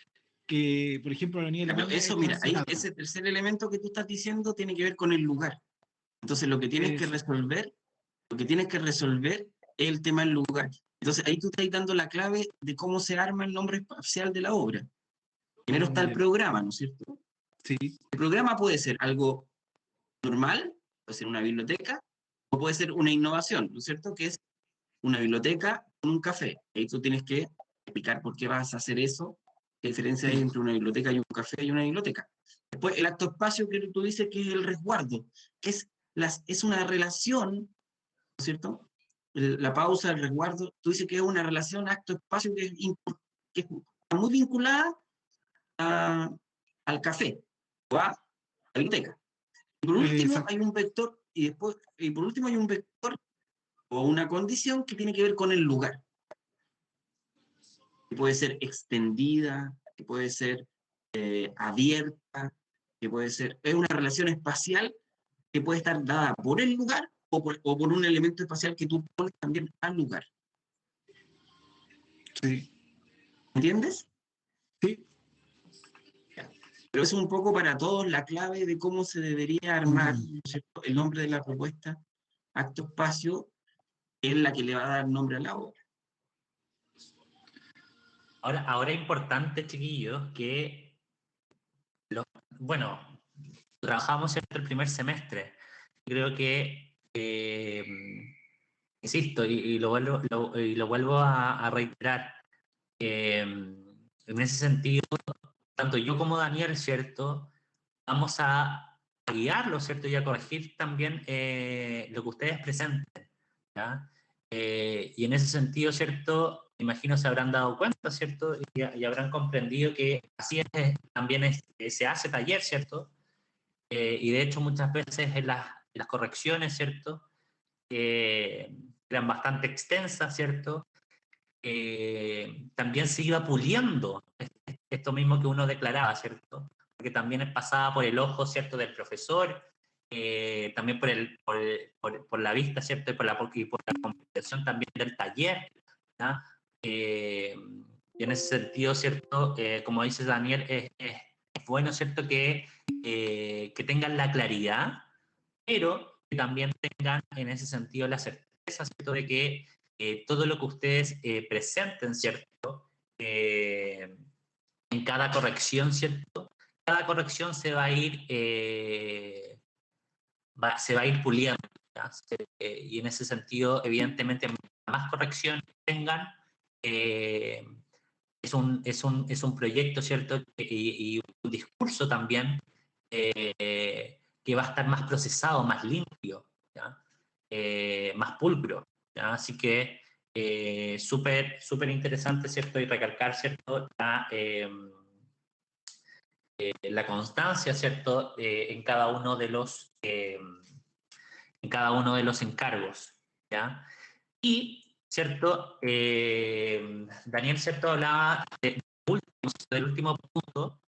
que, por ejemplo, la Avenida Pero Alemania eso, está en mira, ahí ciudad. ese tercer elemento que tú estás diciendo tiene que ver con el lugar. Entonces, lo que tienes que resolver es el tema del lugar. Entonces, ahí tú estás dando la clave de cómo se arma el nombre espacial de la obra. Primero está el programa, ¿no es cierto? Sí. El programa puede ser algo normal, puede ser una biblioteca, o puede ser una innovación, ¿no es cierto? Que es una biblioteca con un café. Ahí tú tienes que explicar por qué vas a hacer eso, qué diferencia hay entre una biblioteca y un café y una biblioteca. Después, el acto espacio que tú dices que es el resguardo, que es una relación, ¿no es cierto? La pausa, el resguardo, tú dices que es una relación acto-espacio que está muy vinculada al café o a la biblioteca. Y por último Exacto. hay un vector, y por último hay un vector o una condición que tiene que ver con el lugar. Que puede ser extendida, que puede ser abierta, que puede ser, es una relación espacial que puede estar dada por el lugar o por un elemento espacial que tú pones también al lugar. Sí. ¿Entiendes? Sí. Pero es un poco para todos la clave de cómo se debería armar, ¿cierto? El nombre de la propuesta, acto espacio, es la que le va a dar nombre a la obra. Ahora es importante, chiquillos, que, bueno, trabajamos el primer semestre. Creo que, insisto, y lo vuelvo a reiterar, en ese sentido, tanto yo como Daniel, ¿cierto? Vamos a guiarlo, ¿cierto? Y a corregir también lo que ustedes presenten, ¿ya? Y en ese sentido, ¿cierto? Imagino se habrán dado cuenta, ¿cierto? Y habrán comprendido que así también se hace taller, ¿cierto? Y de hecho muchas veces en las correcciones, ¿cierto? Eran bastante extensas, ¿cierto? También se iba puliendo esto mismo que uno declaraba, ¿cierto? Porque también pasaba por el ojo, ¿cierto?, del profesor, también por la vista, ¿cierto?, y por la comprensión también del taller, ¿ya? Y en ese sentido, ¿cierto?, como dice Daniel, es bueno, ¿cierto?, que tengan la claridad, pero que también tengan en ese sentido la certeza, ¿cierto?, de que todo lo que ustedes presenten, ¿cierto?, en cada corrección, ¿cierto? Cada corrección se va a ir, se va a ir puliendo, ¿ya? Y en ese sentido, evidentemente, más correcciones tengan, eh, es un proyecto, ¿cierto? Y un discurso también que va a estar más procesado, más limpio, ¿ya? Más pulcro, ¿ya? Así que súper interesante, ¿cierto? Y recalcar, ¿cierto? La constancia, ¿cierto? En cada uno de los encargos, ¿ya? Y, ¿cierto? Daniel, ¿cierto? Hablaba del último punto,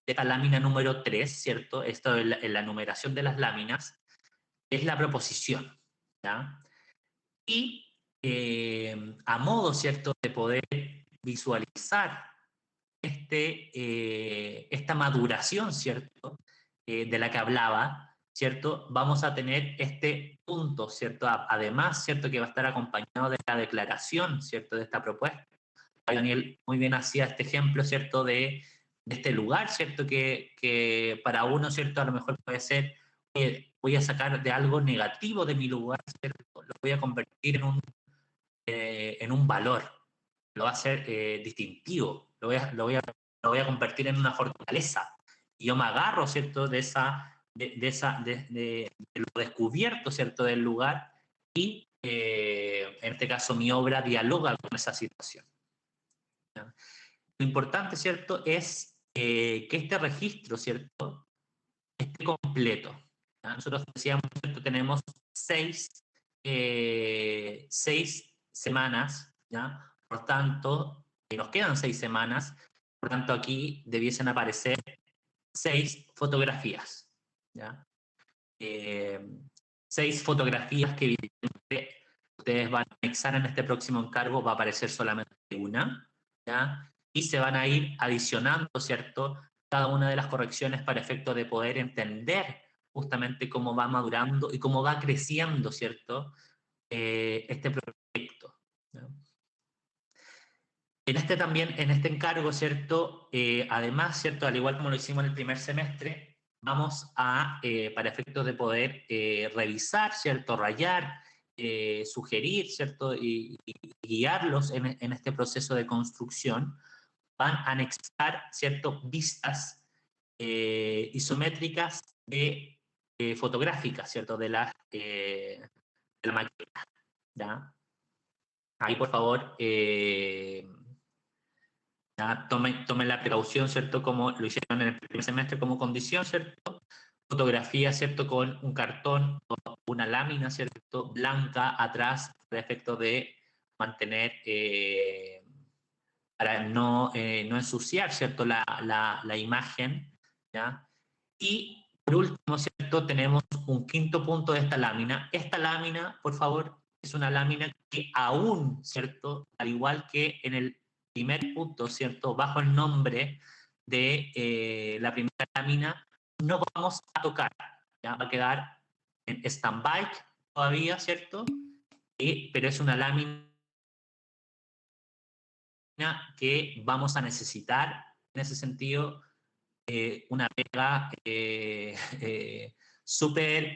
de la lámina número 3, ¿cierto? Esto en la numeración de las láminas, es la proposición, ¿ya? Y a modo, ¿cierto?, de poder visualizar esta maduración, ¿cierto?, de la que hablaba, ¿cierto?, vamos a tener este punto, ¿cierto?, además, ¿cierto?, que va a estar acompañado de la declaración, ¿cierto?, de esta propuesta. Daniel muy bien hacía este ejemplo, ¿cierto?, de este lugar, ¿cierto?, que para uno, ¿cierto?, a lo mejor puede ser, voy a sacar de algo negativo de mi lugar, ¿cierto?, lo voy a convertir en un valor, lo va a hacer distintivo, lo voy a convertir en una fortaleza. Y yo me agarro, ¿cierto?, de lo descubierto, ¿cierto?, del lugar y, en este caso, mi obra dialoga con esa situación. ¿Ya? Lo importante, ¿cierto?, es que este registro, ¿cierto?, esté completo. ¿Ya? Nosotros decíamos, ¿cierto?, tenemos seis semanas, ¿ya? Por tanto, nos quedan 6 semanas, por tanto aquí debiesen aparecer 6 fotografías, ¿ya? 6 fotografías que evidentemente ustedes van a anexar en este próximo encargo, va a aparecer solamente una, ¿ya? Y se van a ir adicionando, ¿cierto?, cada una de las correcciones para efecto de poder entender justamente cómo va madurando y cómo va creciendo, ¿cierto?, este proyecto, ¿no? En este encargo, ¿cierto? Además, ¿cierto? Al igual como lo hicimos en el primer semestre, vamos a, para efectos de poder revisar, ¿cierto? Rayar, sugerir, ¿cierto? Y guiarlos en este proceso de construcción, van a anexar, ¿cierto? Vistas isométricas fotográficas, ¿cierto? De la maqueta, ¿ya? Ahí, por favor, ya, tomen la precaución, ¿cierto? Como lo hicieron en el primer semestre como condición, ¿cierto? Fotografía, ¿cierto? Con un cartón o una lámina, ¿cierto? Blanca atrás, para efecto de mantener, para no ensuciar, ¿cierto? La imagen, ¿ya? Y por último, ¿cierto? Tenemos un quinto punto de esta lámina. Esta lámina, por favor, es una lámina que aún, ¿cierto? Al igual que en el primer punto, ¿cierto? Bajo el nombre de la primera lámina, no vamos a tocar, ¿ya? Va a quedar en stand-by todavía, ¿cierto? Pero es una lámina que vamos a necesitar, en ese sentido, una pega súper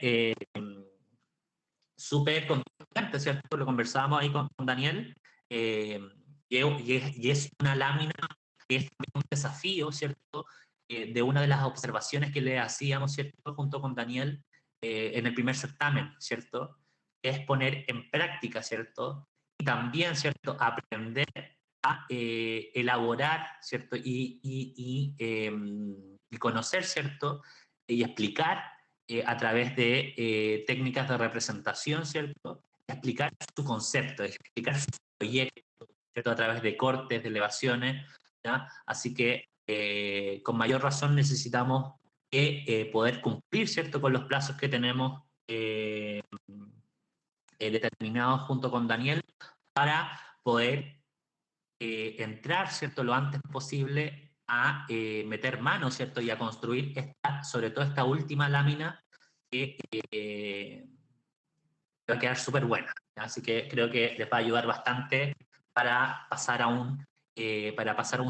súper contundente, ¿cierto? Lo conversábamos ahí con Daniel, y es una lámina que es un desafío, ¿cierto? De una de las observaciones que le hacíamos, ¿cierto? Junto con Daniel en el primer certamen, ¿cierto? Es poner en práctica, ¿cierto? Y también, ¿cierto? Aprender a elaborar, ¿cierto? Y conocer, ¿cierto? Y explicar a través de técnicas de representación, ¿cierto? Explicar su concepto, explicar su proyecto, ¿cierto? A través de cortes, de elevaciones, ¿ya? Así que con mayor razón necesitamos poder cumplir, ¿cierto? Con los plazos que tenemos determinados junto con Daniel para poder entrar, ¿cierto? Lo antes posible a meter mano, ¿cierto? Y a construir sobre todo esta última lámina que va a quedar súper buena. ¿Ya? Así que creo que les va a ayudar bastante para pasar a un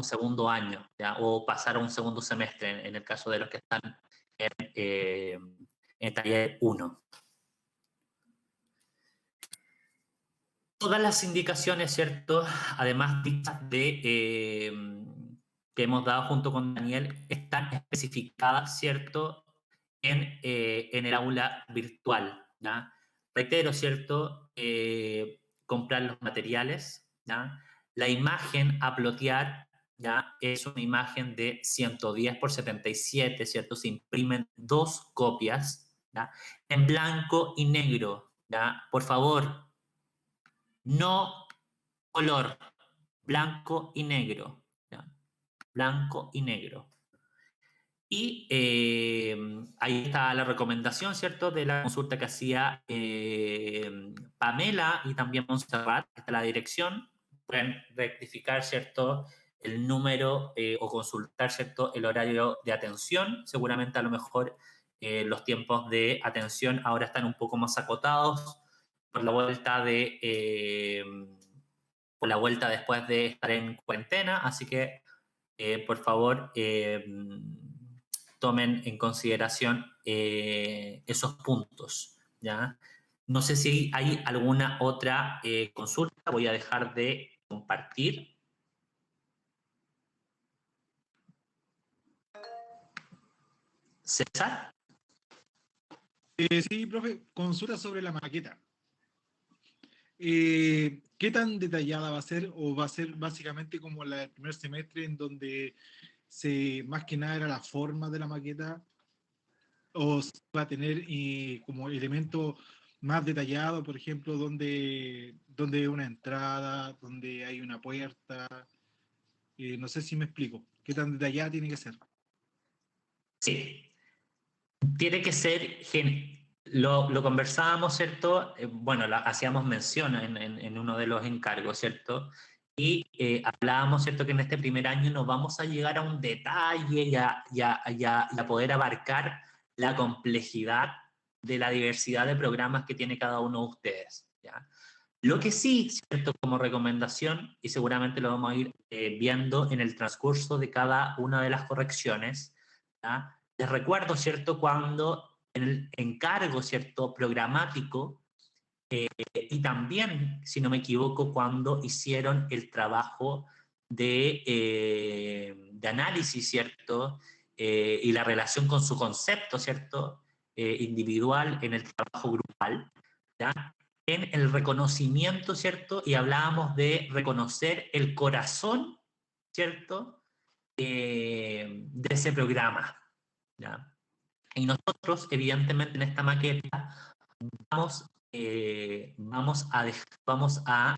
segundo año, ¿ya? O pasar a un segundo semestre en el caso de los que están en taller 1. Todas las indicaciones, ¿cierto? Además dichas que hemos dado junto con Daniel, están especificadas, ¿cierto? En el aula virtual, ¿ya? Reitero, ¿cierto? Comprar los materiales, ¿ya? La imagen a plotear, ¿ya? Es una imagen de 110 por 77, ¿cierto? Se imprimen 2 copias, ¿ya? En blanco y negro, ¿ya? Por favor, no color, blanco y negro, ¿ya? Blanco y negro. Y ahí está la recomendación, ¿cierto? De la consulta que hacía Pamela y también Montserrat, está la dirección. Pueden rectificar, ¿cierto? El número o consultar, ¿cierto? El horario de atención. Seguramente a lo mejor los tiempos de atención ahora están un poco más acotados por la vuelta por la vuelta después de estar en cuarentena, así que por favor tomen en consideración esos puntos, ¿ya? No sé si hay alguna otra consulta, voy a dejar de compartir. César. Sí, profe, consulta sobre la maqueta. ¿Qué tan detallada va a ser o va a ser básicamente como la del primer semestre en donde más que nada era la forma de la maqueta o va a tener como elementos más detallados, por ejemplo, donde hay una entrada, donde hay una puerta? No sé si me explico. ¿Qué tan detallada tiene que ser? Sí, tiene que ser, lo conversábamos, ¿cierto? Bueno, hacíamos mención en uno de los encargos, ¿cierto? Y hablábamos, ¿cierto? Que en este primer año no vamos a llegar a un detalle y a poder abarcar la complejidad de la diversidad de programas que tiene cada uno de ustedes, ¿ya? Lo que sí, ¿cierto? Como recomendación, y seguramente lo vamos a ir viendo en el transcurso de cada una de las correcciones, ¿ya? Les recuerdo, ¿cierto? Cuando en el encargo, ¿cierto? Programático, y también, si no me equivoco, cuando hicieron el trabajo de análisis, ¿cierto? Y la relación con su concepto, ¿cierto? Individual en el trabajo grupal, ¿ya? En el reconocimiento, ¿cierto? Y hablábamos de reconocer el corazón, ¿cierto? De ese programa, ¿ya? Y nosotros, evidentemente, en esta maqueta vamos a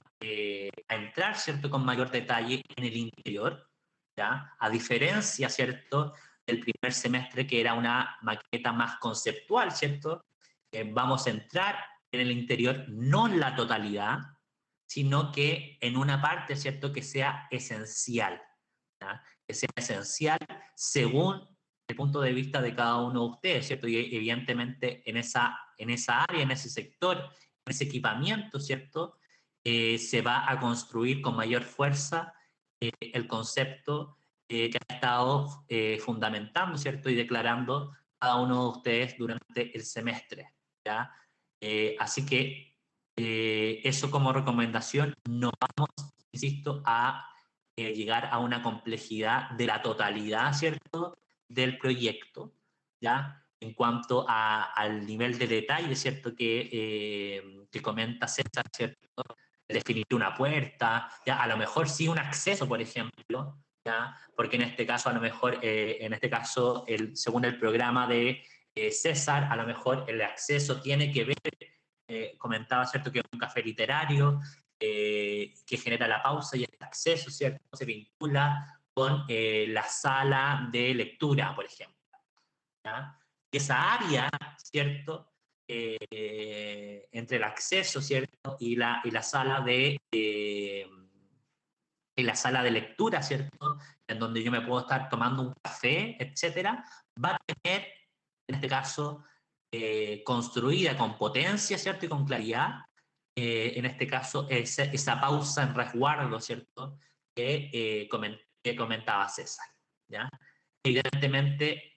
entrar, ¿cierto?, con mayor detalle en el interior, ¿ya? A diferencia, ¿cierto?, del primer semestre, que era una maqueta más conceptual, ¿cierto? Vamos a entrar en el interior, no en la totalidad, sino que en una parte, ¿cierto?, que sea esencial, ¿ya? Que sea esencial según el punto de vista de cada uno de ustedes, ¿cierto? Y evidentemente en esa área, en ese sector, en ese equipamiento, ¿cierto? Se va a construir con mayor fuerza el concepto que ha estado fundamentando, ¿cierto? Y declarando cada uno de ustedes durante el semestre, ¿ya? Así que eso como recomendación, no vamos, insisto, a llegar a una complejidad de la totalidad, ¿cierto?, del proyecto, ¿ya? En cuanto al nivel de detalle, ¿cierto?, que comenta César, ¿cierto? Definir una puerta, ¿ya? A lo mejor sí un acceso, por ejemplo, ¿ya? Porque en este caso, a lo mejor, según el programa de César, a lo mejor el acceso tiene que ver, comentaba, ¿cierto?, que es un café literario, que genera la pausa y el acceso, ¿cierto?, se vincula con la sala de lectura, por ejemplo, ¿ya? Esa área, ¿cierto?, entre el acceso, ¿cierto?, y la sala y la sala de lectura, ¿cierto?, en donde yo me puedo estar tomando un café, etcétera, va a tener, en este caso, construida con potencia, ¿cierto?, y con claridad, en este caso, esa pausa en resguardo, ¿cierto?, que comentaba César, ¿ya? Evidentemente,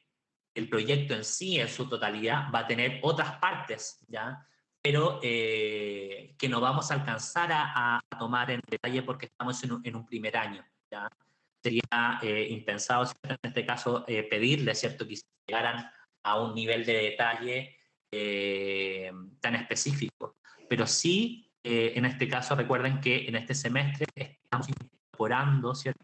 el proyecto en sí, en su totalidad, va a tener otras partes, ¿ya? Pero que no vamos a alcanzar a tomar en detalle porque estamos en un primer año, ¿ya? Sería impensado, ¿cierto?, en este caso, pedirle, ¿cierto?, que llegaran a un nivel de detalle tan específico. Pero sí, en este caso, recuerden que en este semestre estamos incorporando, ¿cierto?,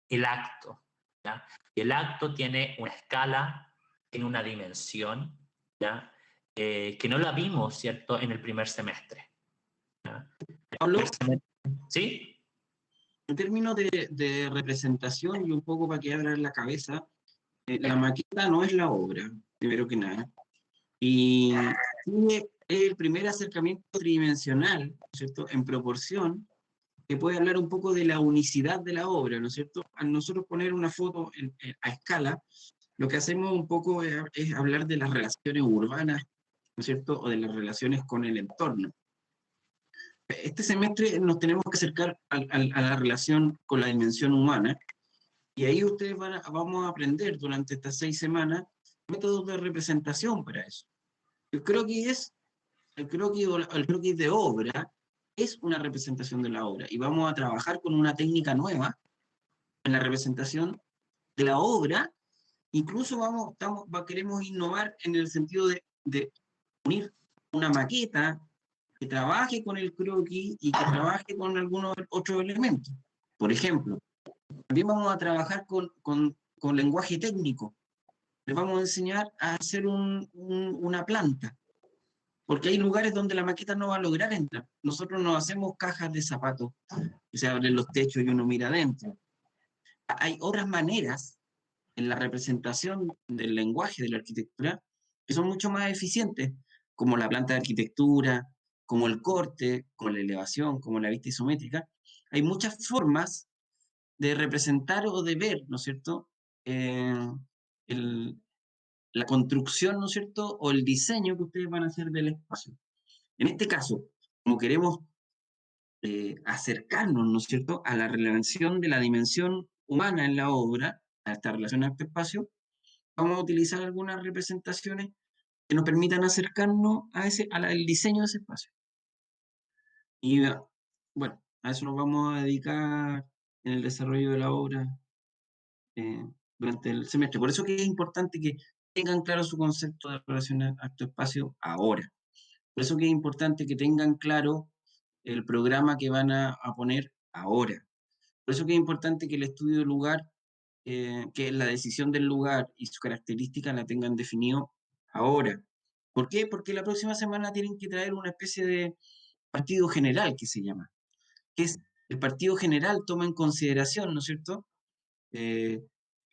el acto, ¿ya? Y el acto tiene una escala, tiene una dimensión, ¿ya? Que no la vimos, ¿cierto?, en el primer semestre, ¿ya? Pablo, ¿Sí? en términos de representación y un poco para que abra la cabeza, la maqueta no es la obra, primero que nada, y tiene el primer acercamiento tridimensional, ¿no es cierto?, en proporción, que puede hablar un poco de la unicidad de la obra, ¿no es cierto? Al nosotros poner una foto a escala, lo que hacemos un poco es hablar de las relaciones urbanas, ¿no es cierto?, o de las relaciones con el entorno. Este semestre nos tenemos que acercar a la relación con la dimensión humana, y ahí ustedes vamos a aprender durante estas 6 semanas métodos de representación para eso. El croquis de obra es una representación de la obra, y vamos a trabajar con una técnica nueva en la representación de la obra. Incluso queremos innovar en el sentido de unir una maqueta que trabaje con el croquis y que trabaje con algunos otros elementos. Por ejemplo, también vamos a trabajar con lenguaje técnico. Les vamos a enseñar a hacer una planta, porque hay lugares donde la maqueta no va a lograr entrar. Nosotros no hacemos cajas de zapatos, que se abren los techos y uno mira adentro. Hay otras maneras en la representación del lenguaje de la arquitectura que son mucho más eficientes, como la planta de arquitectura, como el corte, como la elevación, como la vista isométrica. Hay muchas formas de representar o de ver, ¿no es cierto?, Eh, el- la construcción, ¿no es cierto?, o el diseño que ustedes van a hacer del espacio. En este caso, como queremos acercarnos, ¿no es cierto?, a la relación de la dimensión humana en la obra, a esta relación acto-espacio, vamos a utilizar algunas representaciones que nos permitan acercarnos al diseño de ese espacio. Y bueno, a eso nos vamos a dedicar en el desarrollo de la obra eh, durante el semestre. Por eso que es importante que tengan claro su concepto de relación acto-espacio ahora. Por eso que es importante que tengan claro el programa que van a poner ahora. Por eso que es importante que el estudio del lugar, que la decisión del lugar y sus características la tengan definido ahora. ¿Por qué? Porque la próxima semana tienen que traer una especie de partido general, que se llama. Que es el partido general toma en consideración, ¿no es cierto?,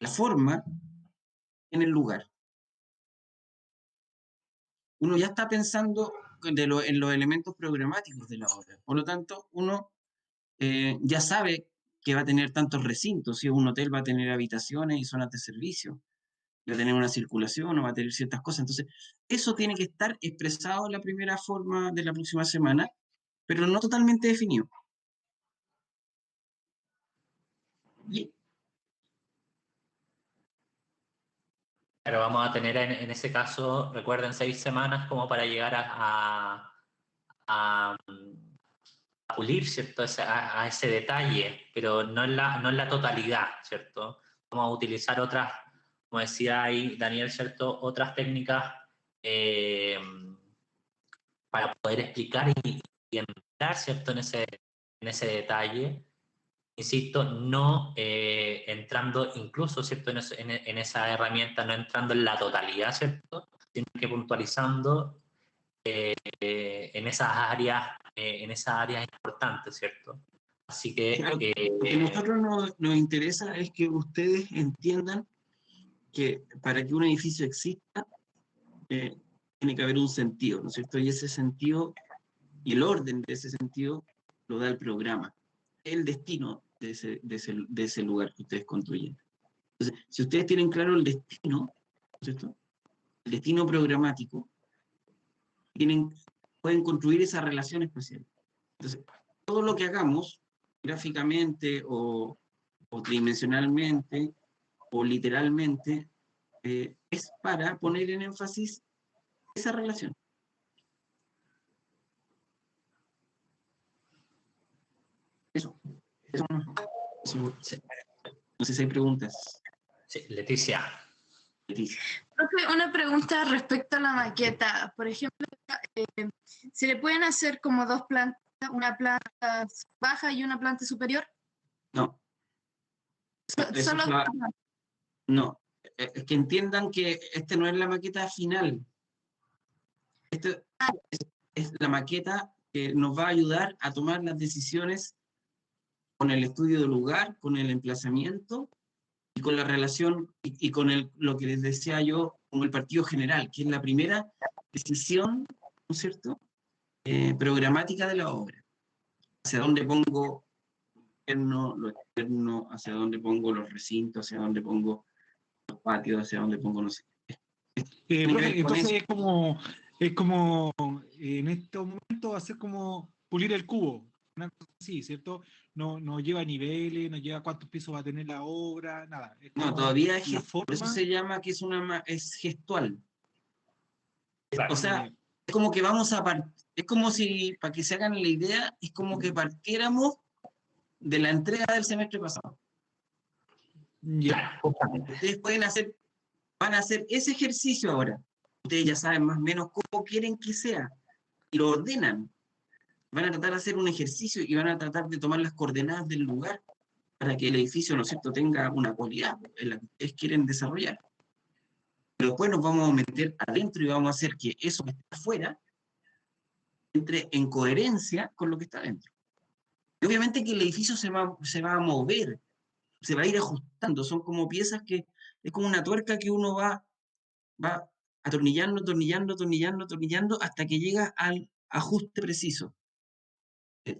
la forma en el lugar. Uno ya está pensando en los elementos programáticos de la obra. Por lo tanto, uno ya sabe que va a tener tantos recintos. Si es un hotel, va a tener habitaciones y zonas de servicio. Va a tener una circulación o va a tener ciertas cosas. Entonces, eso tiene que estar expresado en la primera forma de la próxima semana, pero no totalmente definido. Y Pero vamos a tener en ese caso, recuerden, 6 semanas como para llegar a pulir, ¿cierto? A ese detalle, pero no en la totalidad, ¿cierto? Vamos a utilizar otras, como decía ahí Daniel, ¿cierto? Otras técnicas para poder explicar y entrar, ¿cierto? En ese detalle. Insisto, no entrando incluso, ¿cierto? En esa herramienta, no entrando en la totalidad, ¿cierto? Sino que puntualizando en esas áreas importantes, ¿cierto? Así que... lo que a nosotros nos interesa es que ustedes entiendan que para que un edificio exista, tiene que haber un sentido, ¿no es cierto? Y ese sentido y el orden de ese sentido lo da el programa, el destino de ese lugar que ustedes construyen. Entonces, si ustedes tienen claro el destino, ¿no es cierto? El destino programático, pueden construir esa relación espacial. Entonces, todo lo que hagamos, gráficamente o tridimensionalmente o literalmente, es para poner en énfasis esa relación. Eso no sé si hay preguntas. Sí, Leticia. Profe, una pregunta respecto a la maqueta. Por ejemplo, ¿se le pueden hacer como dos plantas, una planta baja y una planta superior? No. Solo No. Es que entiendan que no es la maqueta final. Esto es la maqueta que nos va a ayudar a tomar las decisiones con el estudio del lugar, con el emplazamiento y con la relación y con lo que les decía yo, con el partido general, que es la primera decisión, ¿no es cierto?, programática de la obra. Hacia dónde pongo lo externo, hacia dónde pongo los recintos, hacia dónde pongo los patios, hacia dónde pongo, no sé. Profe, entonces es como en estos momentos hacer como pulir el cubo, una cosa así, ¿cierto? No lleva niveles, no lleva cuántos pisos va a tener la obra, nada. Es No, como todavía es la por eso forma. se llama que es gestual. Claro. O sea, es como que vamos a es como si, para que se hagan la idea, es como que partiéramos de la entrega del semestre pasado. Ya. Ustedes van a hacer ese ejercicio ahora. Ustedes ya saben más o menos cómo quieren que sea y lo ordenan. Van a tratar de hacer un ejercicio y van a tratar de tomar las coordenadas del lugar para que el edificio, ¿no es cierto?, tenga una cualidad en la que ustedes quieren desarrollar. Pero después nos vamos a meter adentro y vamos a hacer que eso que está afuera entre en coherencia con lo que está adentro. Y obviamente que el edificio se va a mover, se va a ir ajustando, son como piezas que, es como una tuerca que uno va atornillando, atornillando, hasta que llega al ajuste preciso.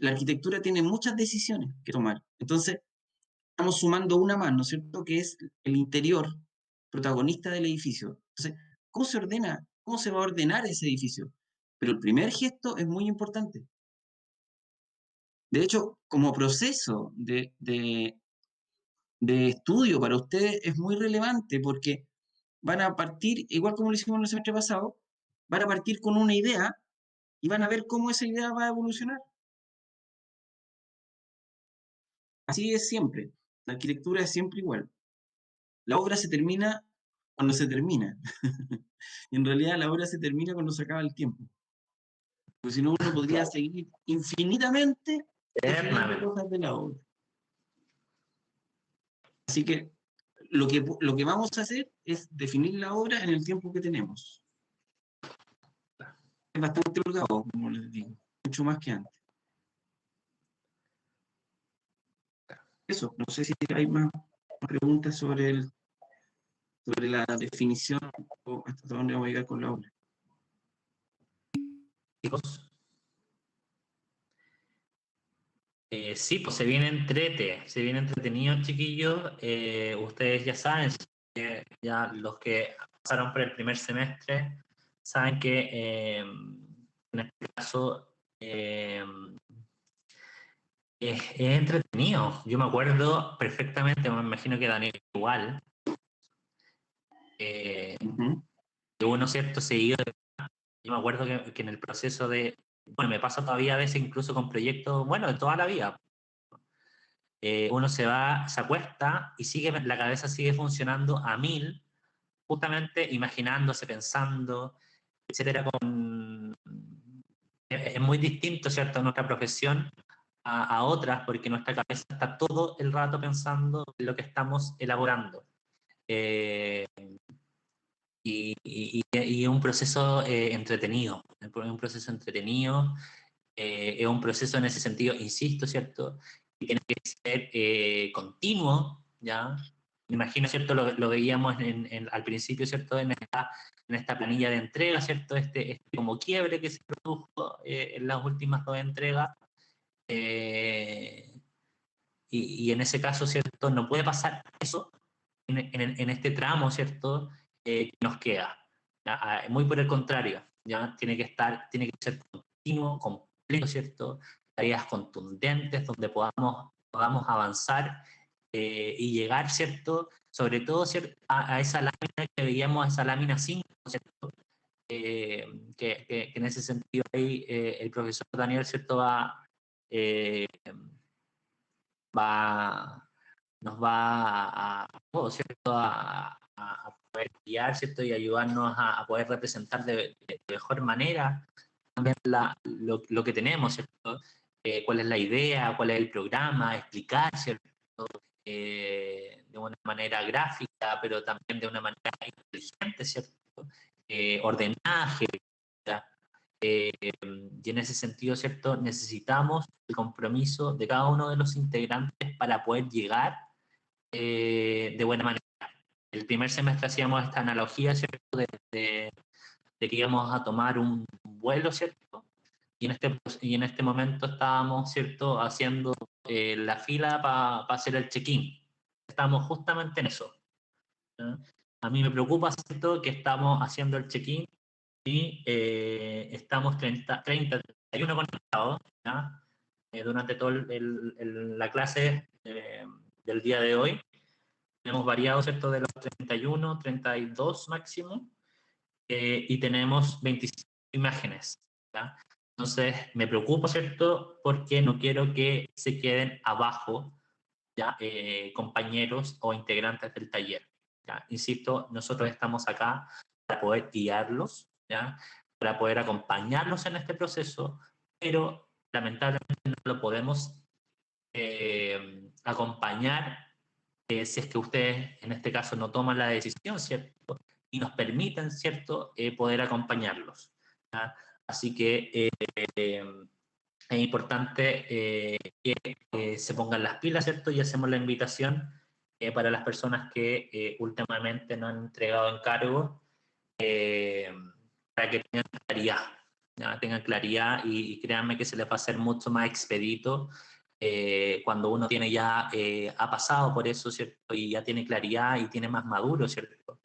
La arquitectura tiene muchas decisiones que tomar, entonces estamos sumando una más, ¿no es cierto?, que es el interior, protagonista del edificio. Entonces, ¿cómo se ordena? ¿Cómo se va a ordenar ese edificio? Pero el primer gesto es muy importante. De hecho, como proceso de estudio para ustedes es muy relevante porque van a partir, igual como lo hicimos en el semestre pasado, van a partir con una idea y van a ver cómo esa idea va a evolucionar. Así es siempre. La arquitectura es siempre igual. La obra se termina cuando se termina. Y en realidad la obra se termina cuando se acaba el tiempo. Porque si no, uno podría seguir infinitamente definiendo cosas de la obra. Así que lo que vamos a hacer es definir la obra en el tiempo que tenemos. Es bastante holgado, como les digo, mucho más que antes. Eso, no sé si hay más preguntas sobre sobre la definición, o hasta dónde vamos a llegar con la obra. Chicos. Sí, pues se viene entretenido, chiquillos. Ustedes ya saben, ya los que pasaron por el primer semestre, saben que en este caso es entretenido. Yo me acuerdo perfectamente, me imagino que Daniel igual, que uno, ¿cierto?, seguido. Yo me acuerdo que en el proceso de, bueno, me pasa todavía a veces incluso con proyectos, bueno, de toda la vida. Uno se acuesta y la cabeza sigue funcionando a 1000, justamente imaginándose, pensando, etcétera. Es muy distinto, ¿cierto?, nuestra profesión a otras, porque nuestra cabeza está todo el rato pensando en lo que estamos elaborando. Y es un proceso entretenido, es un proceso entretenido, es un proceso en ese sentido, insisto, ¿cierto?, que tiene que ser continuo, ¿ya? Me imagino, ¿cierto?, lo veíamos al principio, ¿cierto?, en esta planilla de entrega, ¿cierto?, este como quiebre que se produjo en las últimas 2 entregas, y en ese caso, ¿cierto?, no puede pasar eso en este tramo, ¿cierto?, que nos queda. ¿Ya? Muy por el contrario, ¿ya? Tiene que ser continuo, completo, ¿cierto? Tareas contundentes donde podamos avanzar y llegar, ¿cierto?, sobre todo, ¿cierto?, a esa lámina que veíamos, esa lámina 5, ¿cierto?, que en ese sentido ahí el profesor Daniel, ¿cierto?, nos va ¿cierto?, a poder guiar, ¿cierto?, y ayudarnos a poder representar de mejor manera también lo que tenemos, ¿cierto? Cuál es la idea, cuál es el programa, explicar, ¿cierto?, de una manera gráfica, pero también de una manera inteligente, ¿cierto?, ordenada, ¿cierto? Y en ese sentido, ¿cierto?, necesitamos el compromiso de cada uno de los integrantes para poder llegar de buena manera. El primer semestre hacíamos esta analogía, ¿cierto?, de que íbamos a tomar un vuelo, ¿cierto? Y en este momento estábamos, ¿cierto?, haciendo la fila para hacer el check-in. Estamos justamente en eso, ¿no? A mí me preocupa, ¿cierto?, que estamos haciendo el check-in y estamos 31 conectados, ¿ya? Durante toda la clase del día de hoy. Hemos variado, ¿cierto?, de los 31, 32 máximo, y tenemos 25 imágenes, ¿ya? Entonces, me preocupa, ¿cierto?, porque no quiero que se queden abajo, ¿ya?, compañeros o integrantes del taller, ¿ya? Insisto, nosotros estamos acá para poder guiarlos, ¿ya?, para poder acompañarlos en este proceso, pero lamentablemente no lo podemos acompañar si es que ustedes en este caso no toman la decisión, ¿cierto?, y nos permiten, ¿cierto?, poder acompañarlos, ¿ya? Así que es importante que se pongan las pilas, ¿cierto?, y hacemos la invitación para las personas que últimamente no han entregado encargo, para que tengan claridad, ¿ya? Tengan claridad y créanme que se les va a hacer mucho más expedito cuando uno ha pasado por eso, ¿cierto?, y ya tiene claridad y tiene más maduro, ¿cierto?,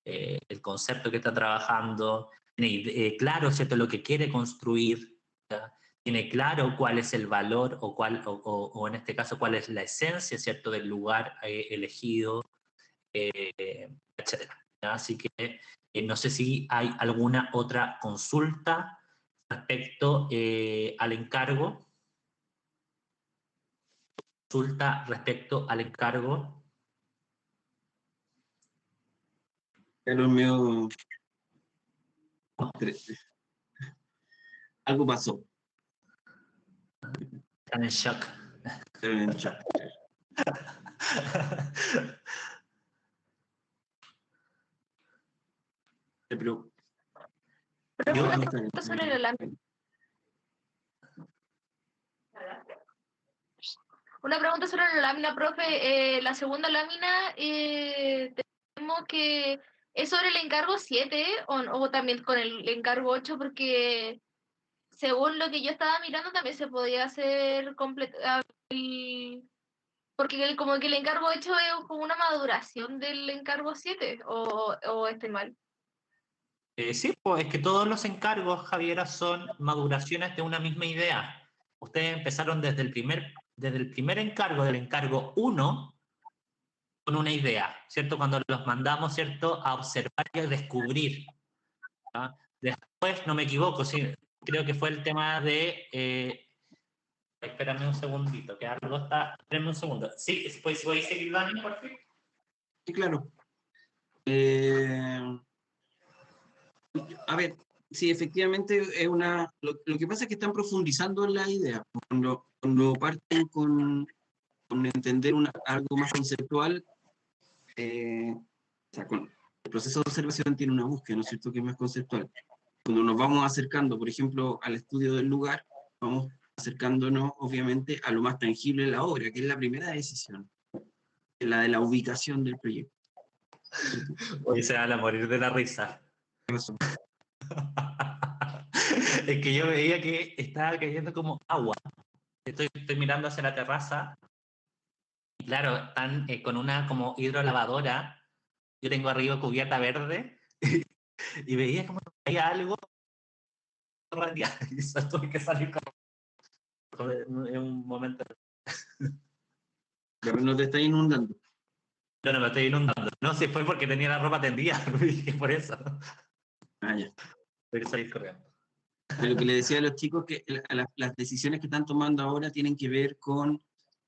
el concepto que está trabajando, tiene claro, ¿cierto?, lo que quiere construir, ¿ya? Tiene claro cuál es el valor o en este caso cuál es la esencia, ¿cierto?, del lugar elegido, etcétera, ¿ya? Así que no sé si hay alguna otra consulta respecto al encargo. Consulta respecto al encargo. Pero medio... Algo pasó. Están en shock. Pero en chat. Pero Yo, Sobre el alambre. Una pregunta sobre la lámina, profe. La segunda lámina, tenemos que... ¿Es sobre el encargo 7 o también con el encargo 8? Porque según lo que yo estaba mirando, también se podía hacer completo. Porque como que el encargo 8 es como una maduración del encargo 7, o estoy mal. Sí, pues es que todos los encargos, Javiera, son maduraciones de una misma idea. Ustedes empezaron desde el primer encargo, del encargo 1, con una idea, ¿cierto? Cuando los mandamos, ¿cierto?, a observar y a descubrir. ¿Ah? Después, no me equivoco, sí, creo que fue el tema de... espérame un segundito, que algo está... Espérame un segundo. Sí, pues voy a seguir, Dani, por fin. Sí, claro. A ver, sí, efectivamente es una... Lo que pasa es que están profundizando en la idea. Cuando parten con entender algo más conceptual, o sea, el proceso de observación tiene una búsqueda, ¿no es cierto?, que es más conceptual. Cuando nos vamos acercando, por ejemplo, al estudio del lugar, vamos acercándonos, obviamente, a lo más tangible de la obra, que es la primera decisión, que es la de la ubicación del proyecto. Hoy se van a morir de la risa. Es que yo veía que estaba cayendo como agua. Estoy mirando hacia la terraza y claro, están con una como hidrolavadora. Yo tengo arriba cubierta verde y veía como caía algo y eso tuve que salir en un momento. Ya, pero no te está inundando. Yo no me estoy inundando. No, si fue porque tenía la ropa tendida, dije por eso. Ah, ya. Tuve que salir corriendo. Pero que le decía a los chicos que las decisiones que están tomando ahora tienen que ver con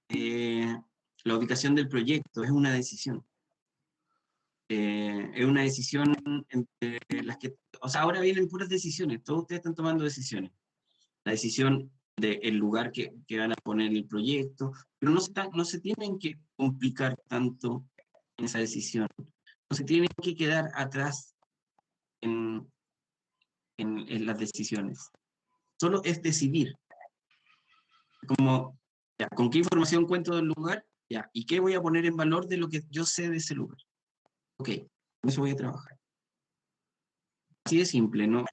la ubicación del proyecto, es una decisión. Es una decisión entre las que, o sea, ahora vienen puras decisiones, todos ustedes están tomando decisiones. La decisión del lugar que van a poner el proyecto, pero no se tienen que complicar tanto en esa decisión, no se tienen que quedar atrás en las decisiones. Solo es decidir, como, ya, ¿con qué información cuento del lugar? Ya, ¿y qué voy a poner en valor de lo que yo sé de ese lugar? Ok, con eso voy a trabajar. Así de simple, no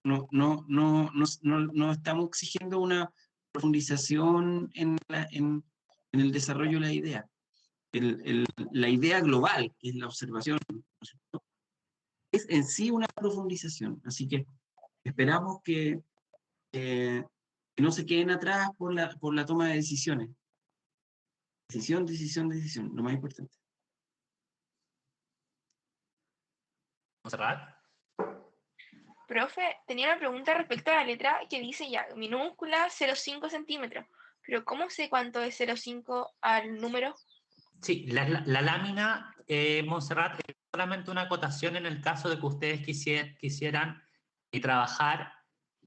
estamos exigiendo una profundización en el desarrollo de la idea. La idea global, que es la observación, ¿no es cierto?, es en sí una profundización. Así que esperamos que no se queden atrás por la toma de decisiones. Decisión, decisión, decisión, lo más importante. ¿Vamos a cerrar? Profe, tenía una pregunta respecto a la letra que dice ya, minúscula 0,5 centímetros. Pero ¿cómo sé cuánto es 0,5 al número? Sí, la lámina, Montserrat, es solamente una acotación en el caso de que ustedes quisieran trabajar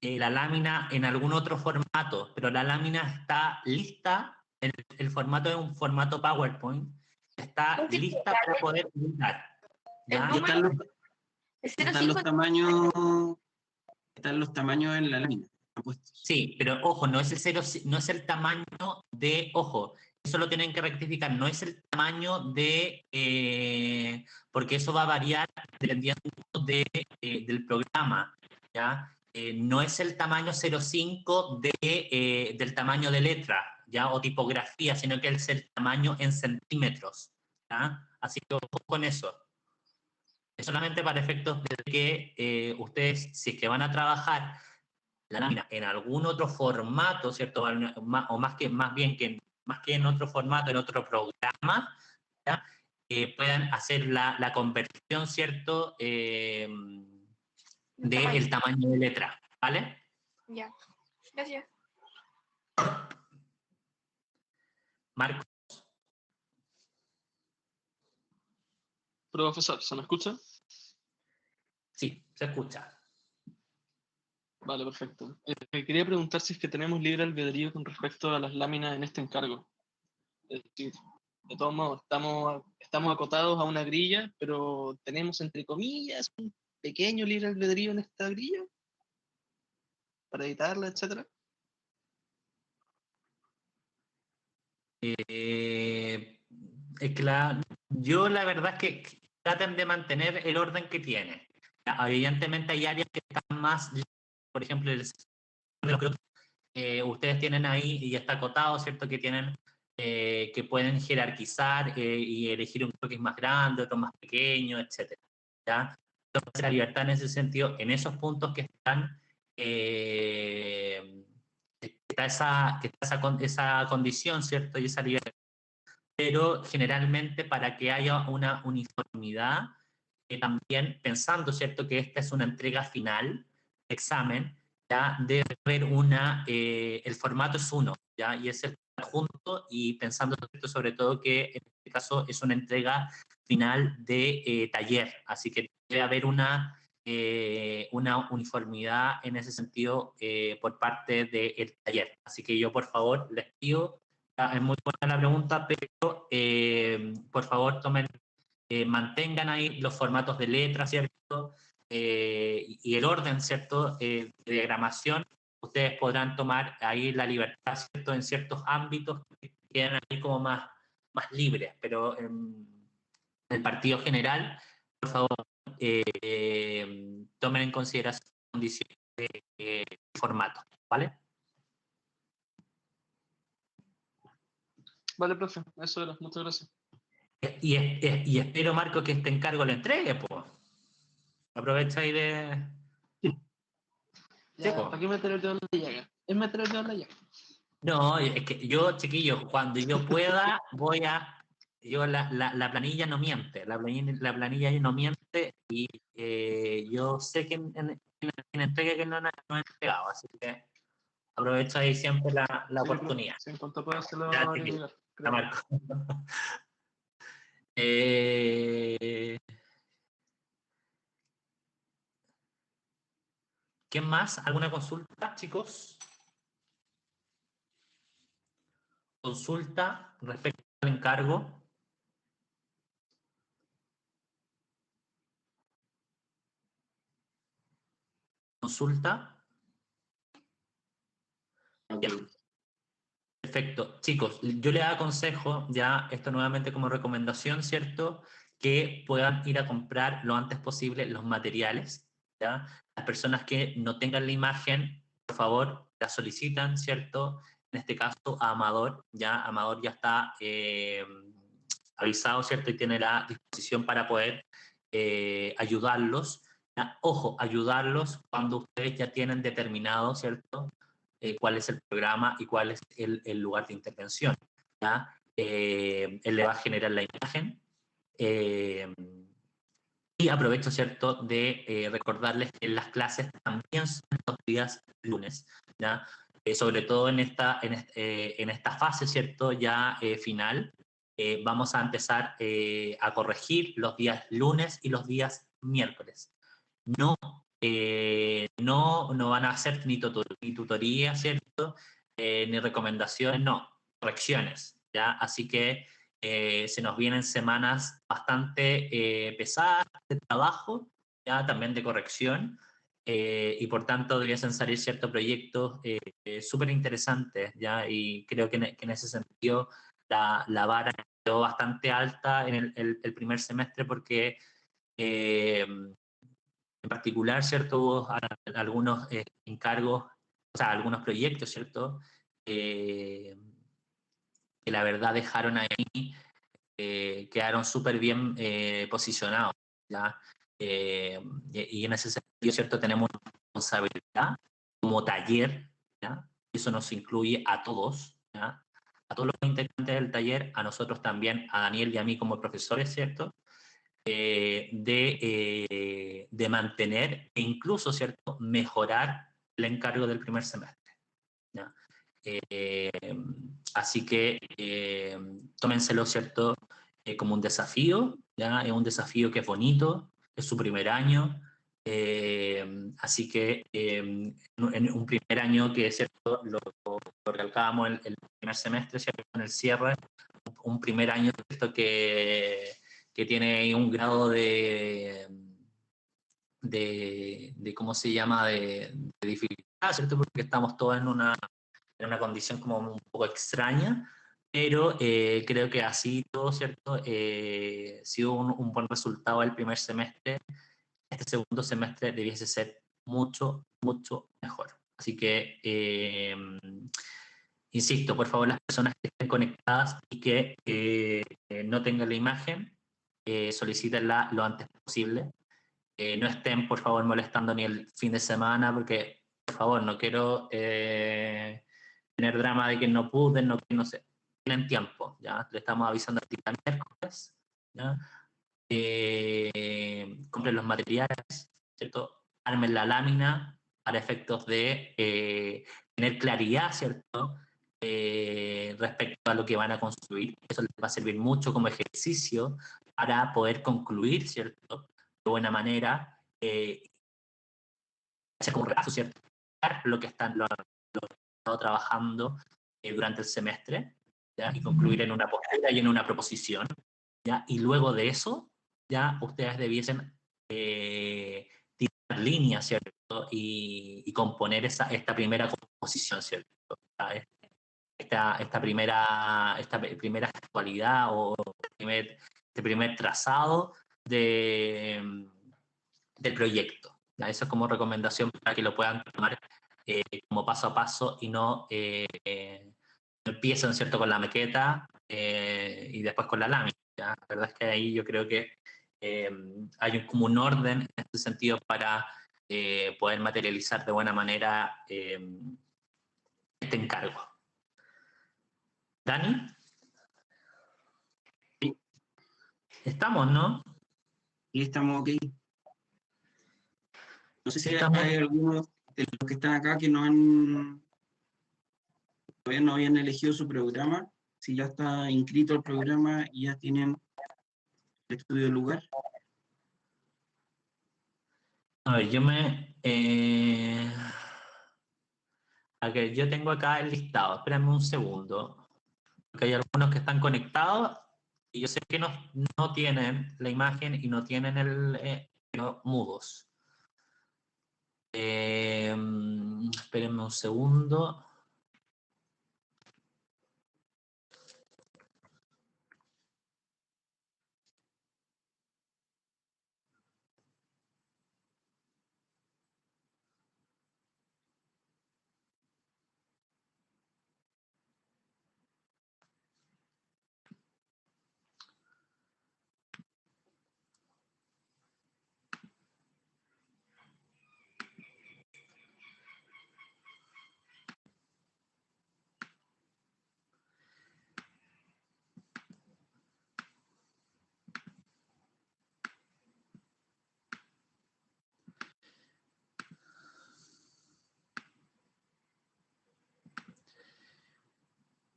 la lámina en algún otro formato, pero la lámina está lista, el formato es un formato PowerPoint, está lista para poder editar. ¿Ya? Y están los, Es están los 0,5 tamaños, están los tamaños en la lámina puestos. Sí, pero ojo, no es no es el tamaño de, ojo, eso lo tienen que rectificar, no es el tamaño de, porque eso va a variar dependiendo del programa, ¿ya? No es el tamaño 0,5 del tamaño de letra, ¿ya? O tipografía, sino que es el tamaño en centímetros, ¿ya? Así que ojo con eso. Es solamente para efectos de que ustedes, si es que van a trabajar la lámina en algún otro formato, ¿cierto? O más que en otro formato, en otro programa, ¿ya? Puedan hacer la conversión, ¿cierto? Del tamaño de letra, ¿vale? Ya, gracias. Marco, Profesor, ¿se me escucha? sí, se escucha. Vale, perfecto. Quería preguntar si es que tenemos libre albedrío con respecto a las láminas en este encargo. Es decir, de todos modos, estamos acotados a una grilla, pero tenemos, entre comillas, un pequeño libre albedrío en esta grilla para editarla, etcétera. Yo la verdad es que traten de mantener el orden que tienen. Evidentemente hay áreas que están más, por ejemplo, ustedes tienen ahí, y está acotado, ¿cierto? Que tienen, que pueden jerarquizar y elegir un croquis más grande, otro más pequeño, etcétera, ¿ya? Entonces la libertad en ese sentido, en esos puntos que están, está esa condición, ¿cierto? Y esa libertad. Pero generalmente para que haya una uniformidad, también pensando, ¿cierto?, que esta es una entrega final, examen, ya debe haber el formato es uno, ¿ya? Y es el junto y pensando, ¿cierto?, sobre todo que en este caso es una entrega final de taller, así que debe haber una uniformidad en ese sentido por parte del taller. Así que yo, por favor, les pido, es muy buena la pregunta, pero por favor tomen, mantengan ahí los formatos de letras, ¿cierto? Y el orden, ¿cierto? De diagramación, ustedes podrán tomar ahí la libertad, ¿cierto? En ciertos ámbitos que quedan ahí como más libres, pero en el partido general, por favor, tomen en consideración condiciones de formato, ¿vale? Vale, profe, eso era. Muchas gracias. Y espero, Marco, que este encargo lo entregue, pues. Aprovecha ahí de... Ya, Sí, po. ¿para qué meter el dedo en la llaga? Es meter el dedo en la llaga. No, es que yo, chiquillo, cuando yo pueda, la planilla no miente, la planilla no miente y yo sé que en entrega que no he entregado, así que aprovecho ahí siempre la Sí, oportunidad. sí, en cuanto pueda se lo Ya, haré chiquillo, llegar. la marco. ¿Qué más? ¿Alguna consulta, chicos? Consulta respecto al encargo. Consulta. Ya. Perfecto. Chicos, yo les aconsejo, ya esto nuevamente como recomendación, ¿cierto? Que puedan ir a comprar lo antes posible los materiales, ¿ya? Las personas que no tengan la imagen, por favor, la solicitan, ¿cierto? En este caso a Amador, ¿ya? Amador ya está avisado, ¿cierto? Y tiene la disposición para poder ayudarlos. ¿Ya? Ojo, ayudarlos cuando ustedes ya tienen determinado, ¿cierto? Cuál es el programa y cuál es el lugar de intervención. ¿Ya? Él le va a generar la imagen. Y aprovecho, ¿cierto?, de recordarles que las clases también son los días lunes, ¿ya? Sobre todo en esta fase, ¿cierto?, ya final, vamos a empezar a corregir los días lunes y los días miércoles. No van a hacer ni tutoría, ¿cierto? Ni recomendaciones, no, correcciones, ¿ya? Así que se nos vienen semanas bastante pesadas de trabajo, ¿ya? También de corrección, y por tanto debiesen salir ciertos proyectos súper interesantes, ¿ya? Y creo que en ese sentido la vara quedó bastante alta en el primer semestre porque... en particular, ¿cierto? Hubo algunos encargos, o sea, algunos proyectos, ¿cierto? Que la verdad dejaron ahí, quedaron súper bien posicionados, ¿ya? Y en ese sentido, ¿cierto? Tenemos una responsabilidad como taller, ¿ya? Eso nos incluye a todos, ¿ya? A todos los integrantes del taller, a nosotros también, a Daniel y a mí como profesores, ¿cierto? De mantener e incluso, ¿cierto?, mejorar el encargo del primer semestre, ¿ya? Así que tómenselo, ¿cierto?, como un desafío, ¿ya? Es un desafío que es bonito, es su primer año, así que en un primer año que, ¿cierto?, lo recalcábamos el primer semestre, ¿cierto?, en el cierre, un primer año, ¿cierto?, que tiene un grado de ¿cómo se llama?, de dificultad, ¿cierto? Porque estamos todos en una condición como un poco extraña, pero creo que así todo, ¿cierto? Si hubo un buen resultado el primer semestre, este segundo semestre debiese ser mucho, mucho mejor. Así que, insisto, por favor, las personas que estén conectadas y que no tengan la imagen, solicítenla lo antes posible. No estén, por favor, molestando ni el fin de semana, porque, por favor, no quiero tener drama de que no pude, no sé. Tienen tiempo, ¿ya? Le estamos avisando el día miércoles, ¿ya? Compren los materiales, ¿cierto? Armen la lámina para efectos de tener claridad, ¿cierto? Respecto a lo que van a construir. Eso les va a servir mucho como ejercicio para poder concluir, ¿cierto? De buena manera, hacer como un repaso, ¿cierto? Lo que han estado trabajando durante el semestre, ¿ya? Y concluir en una postura y en una proposición, ¿ya? Y luego de eso, ya ustedes debiesen tirar líneas, ¿cierto? Y componer esta primera composición, ¿cierto? Esta primera actualidad o este primer trazado del proyecto. ¿Ya? Eso es como recomendación para que lo puedan tomar como paso a paso y no empiecen, ¿cierto? Con la maqueta y después con la lámina. ¿Ya? La verdad es que ahí yo creo que hay como un orden en este sentido para poder materializar de buena manera este encargo. ¿Dani? Sí. Estamos, ¿no? Y estamos ok. No sé si Estamos. hay algunos de los que están acá que todavía no habían elegido su programa, si ya está inscrito el programa y ya tienen el estudio del lugar. A ver, yo tengo acá el listado. Espérame un segundo. Porque hay algunos que están conectados y yo sé que no tienen la imagen y no tienen mudos. Espérenme un segundo.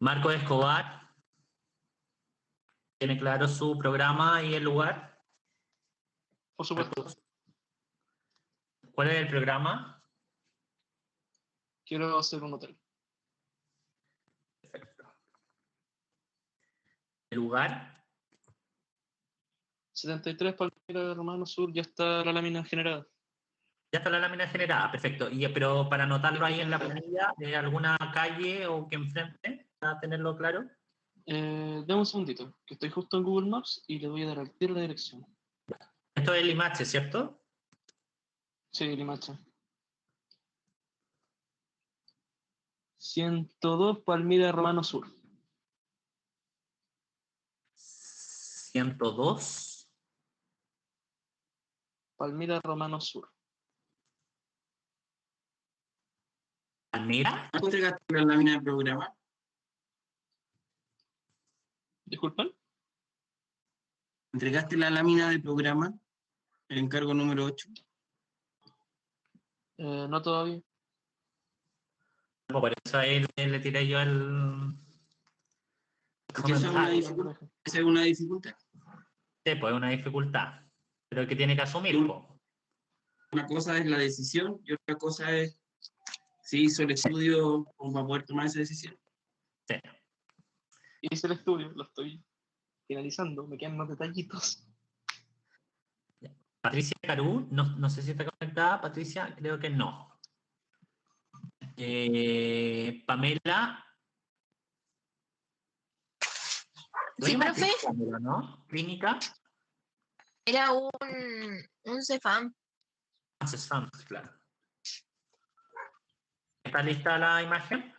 Marco Escobar, ¿tiene claro su programa y el lugar? Por supuesto. ¿Cuál es el programa? Quiero hacer un hotel. Perfecto. ¿El lugar? 73 Palmira Romano Sur, ya está la lámina generada. Ya está la lámina generada, perfecto. Pero para anotarlo ahí en la planilla de alguna calle o que enfrente, para tenerlo claro. Dame un segundito, que estoy justo en Google Maps y le voy a dar al tiro la dirección. Esto es Limache, ¿cierto? Sí, Limache. 102 Palmira Romano Sur. 102. Palmira Romano Sur. Palmira. ¿Cuánto entregaste la lámina del programa? ¿Disculpan? ¿Entregaste la lámina del programa? El encargo número 8. No todavía. Por eso ahí le tiré yo el Porque eso es una dificultad. Esa es una dificultad. Sí, pues es una dificultad. Pero que tiene que asumir, po. Una cosa es la decisión y otra cosa es si hizo el estudio como para poder tomar esa decisión. Sí. Hice el estudio, lo estoy finalizando, me quedan más detallitos. Patricia Carú, no sé si está conectada. Patricia, creo que no. Pamela. Sí, profe, ¿No? Clínica. era un Cefam. CESFAM, claro. ¿Está lista la imagen?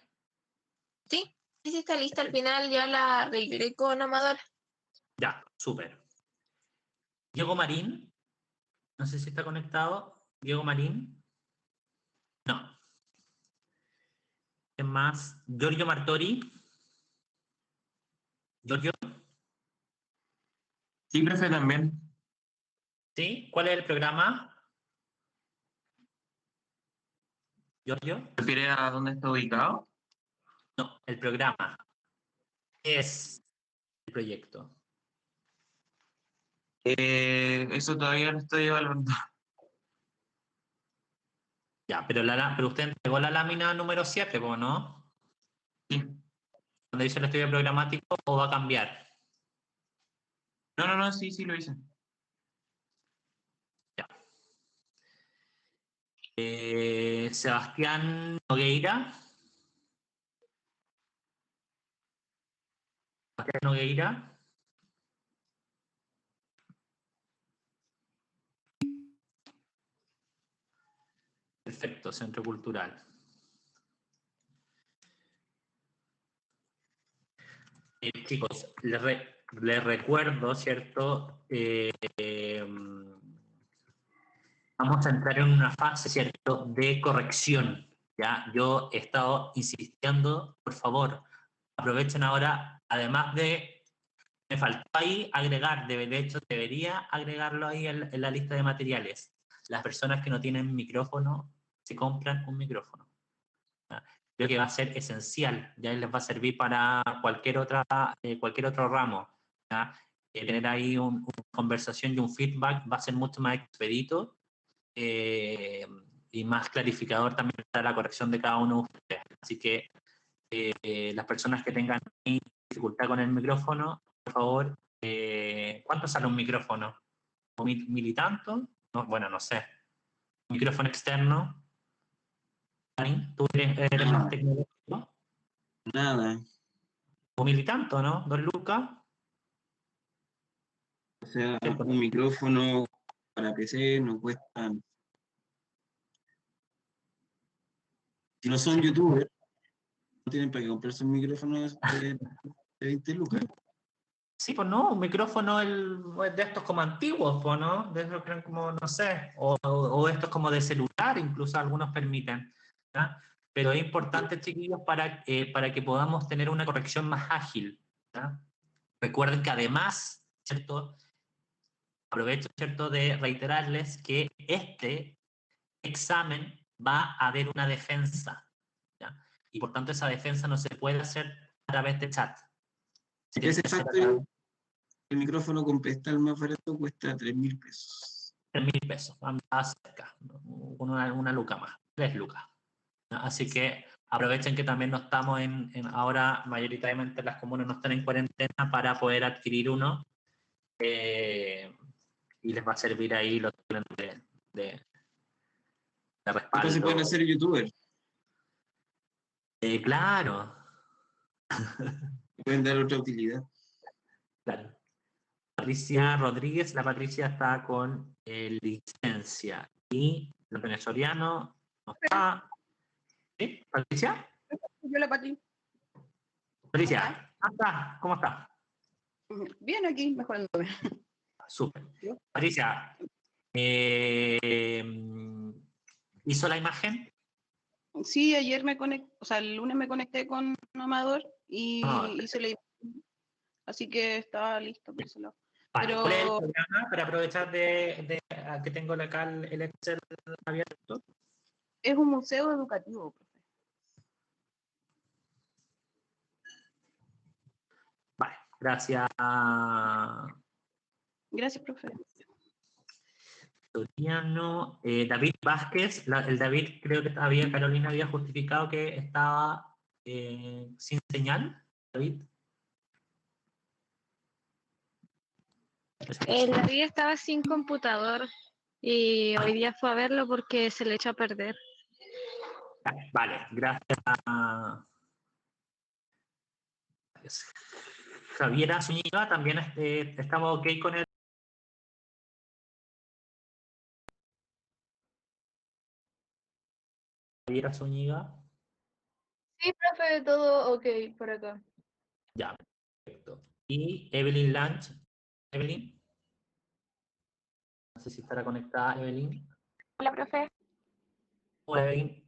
Sí, sí está lista. Al final ya la arreglé con Amador. Ya, súper. Diego Marín, no sé si está conectado. Diego Marín. No. ¿Quién más? Giorgio Martori. Giorgio, Sí, profe, también. ¿sí? ¿Cuál es el programa? Giorgio. ¿Refiere a dónde está ubicado? No, el programa. ¿Qué es el proyecto? Eso todavía lo estoy evaluando. Ya, pero usted entregó la lámina número 7, ¿no? Sí. Donde dice el estudio programático, ¿o va a cambiar? No, sí, lo hice. Ya. Sebastián Nogueira. Sebastián Nogueira. Perfecto, Centro Cultural. Chicos, les recuerdo, ¿cierto? Vamos a entrar en una fase, ¿cierto?, de corrección. ¿Ya? Yo he estado insistiendo, por favor, aprovechen ahora, además de, me faltó ahí agregar, de hecho debería agregarlo ahí en la lista de materiales. Las personas que no tienen micrófono, se compran un micrófono. ¿Ya? Creo que va a ser esencial, ya les va a servir para cualquier otro ramo. ¿Ya? Tener ahí una conversación y un feedback va a ser mucho más expedito y más clarificador también para la corrección de cada uno de ustedes. Así que las personas que tengan dificultad con el micrófono, por favor, ¿cuánto sale un micrófono? ¿Mil y tanto? No, bueno, no sé. ¿Micrófono externo? Dani, ¿tú eres más tecnológico? Nada. ¿O mil y tanto, no? ¿Dos lucas? O sea, Sí, pues. un micrófono para PC no cuesta. Si no son youtubers, no tienen para qué comprarse un micrófono de 20 lucas. Sí, pues no, un micrófono de estos como antiguos, pues, ¿no? De estos que eran como, no sé, o estos como de celular, incluso algunos permiten. ¿Ya? Pero es importante, chiquillos, para que podamos tener una corrección más ágil. ¿Ya? Recuerden que además, ¿cierto? Aprovecho, ¿cierto?, de reiterarles que este examen va a haber una defensa. ¿Ya? Y por tanto esa defensa no se puede hacer a través de chat. Si Tiene ese que ser factor, el micrófono con pedestal más barato cuesta 3.000 pesos. 3.000 pesos, anda cerca, con una luca más, 3 lucas. ¿No? Así que aprovechen que también no estamos ahora, mayoritariamente las comunas no están en cuarentena para poder adquirir uno y les va a servir ahí los de Después se pueden respaldo. hacer youtubers. Claro, Pueden dar otra utilidad. claro. Patricia Rodríguez, la Patricia está con licencia y los venezolanos no está. ¿Sí? ¿Patricia? Yo la Pati. Patricia, ¿cómo está? Bien aquí, mejorándome. Súper. Patricia, ¿hizo la imagen? Sí, ayer me conecté, o sea, el lunes me conecté con Amador y hice la imagen, así que estaba listo por ese lado. Vale, Pero ¿cuál es el programa para aprovechar de que tengo acá el Excel abierto? es un museo educativo, profe. Vale, gracias. Gracias, profe. Soriano, David Vázquez, el David creo que Carolina había justificado que estaba sin señal. David. El David estaba sin computador y hoy día fue a verlo porque se le echó a perder. Vale, gracias. Javiera Zúñiga, también estamos ok con el... Javiera Zúñiga. Sí, profe, todo ok por acá. Ya, perfecto. Y Evelyn Lange. Evelyn. No sé si estará conectada, Evelyn. Hola, profe. Hola, Evelyn.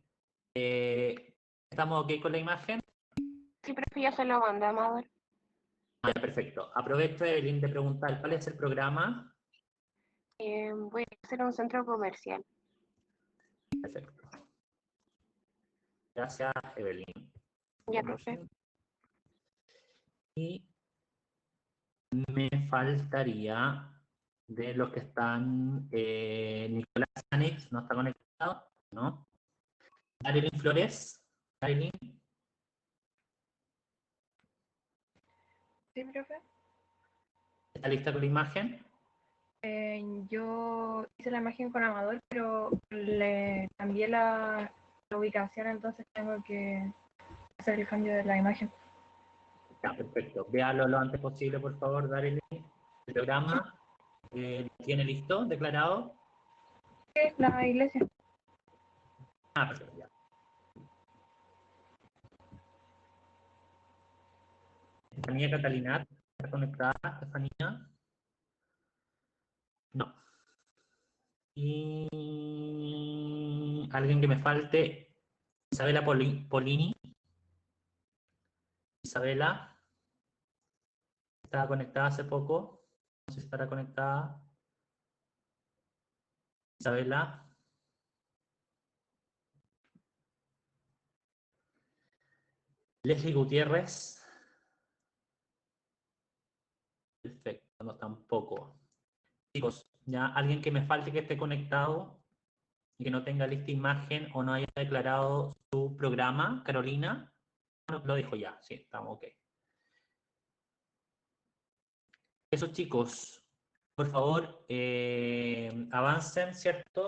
¿Estamos ok con la imagen? Sí, profe, ya se lo mandamos a ver. Ya, perfecto. Aprovecho, Evelyn, de preguntar cuál es el programa. Voy a hacer un centro comercial. Perfecto. Gracias, Evelyn. Ya, profe. Y me faltaría de los que están, Nicolás Anix, ¿no está conectado? ¿No? Marilyn Flores. Marilyn, Sí, profe. ¿está lista con la imagen? Yo hice la imagen con Amador, pero le cambié la ubicación, entonces tengo que hacer el cambio de la imagen. Ya, perfecto. Véalo lo antes posible, por favor, Marilyn. El programa ¿lo tiene listo, declarado? ¿Qué es la iglesia? Ah, perfecto, ya. Estefanía Catalinat, ¿está conectada, Estefanía? No. Y alguien que me falte, Isabela Polini. Isabela, estaba conectada hace poco, no sé si estará conectada. Isabela. Leslie Gutiérrez. Perfecto, no tampoco. Chicos, ya alguien que me falte que esté conectado y que no tenga lista imagen o no haya declarado su programa, Carolina. Lo dijo ya, sí, estamos ok. Eso, chicos, por favor, avancen, ¿cierto?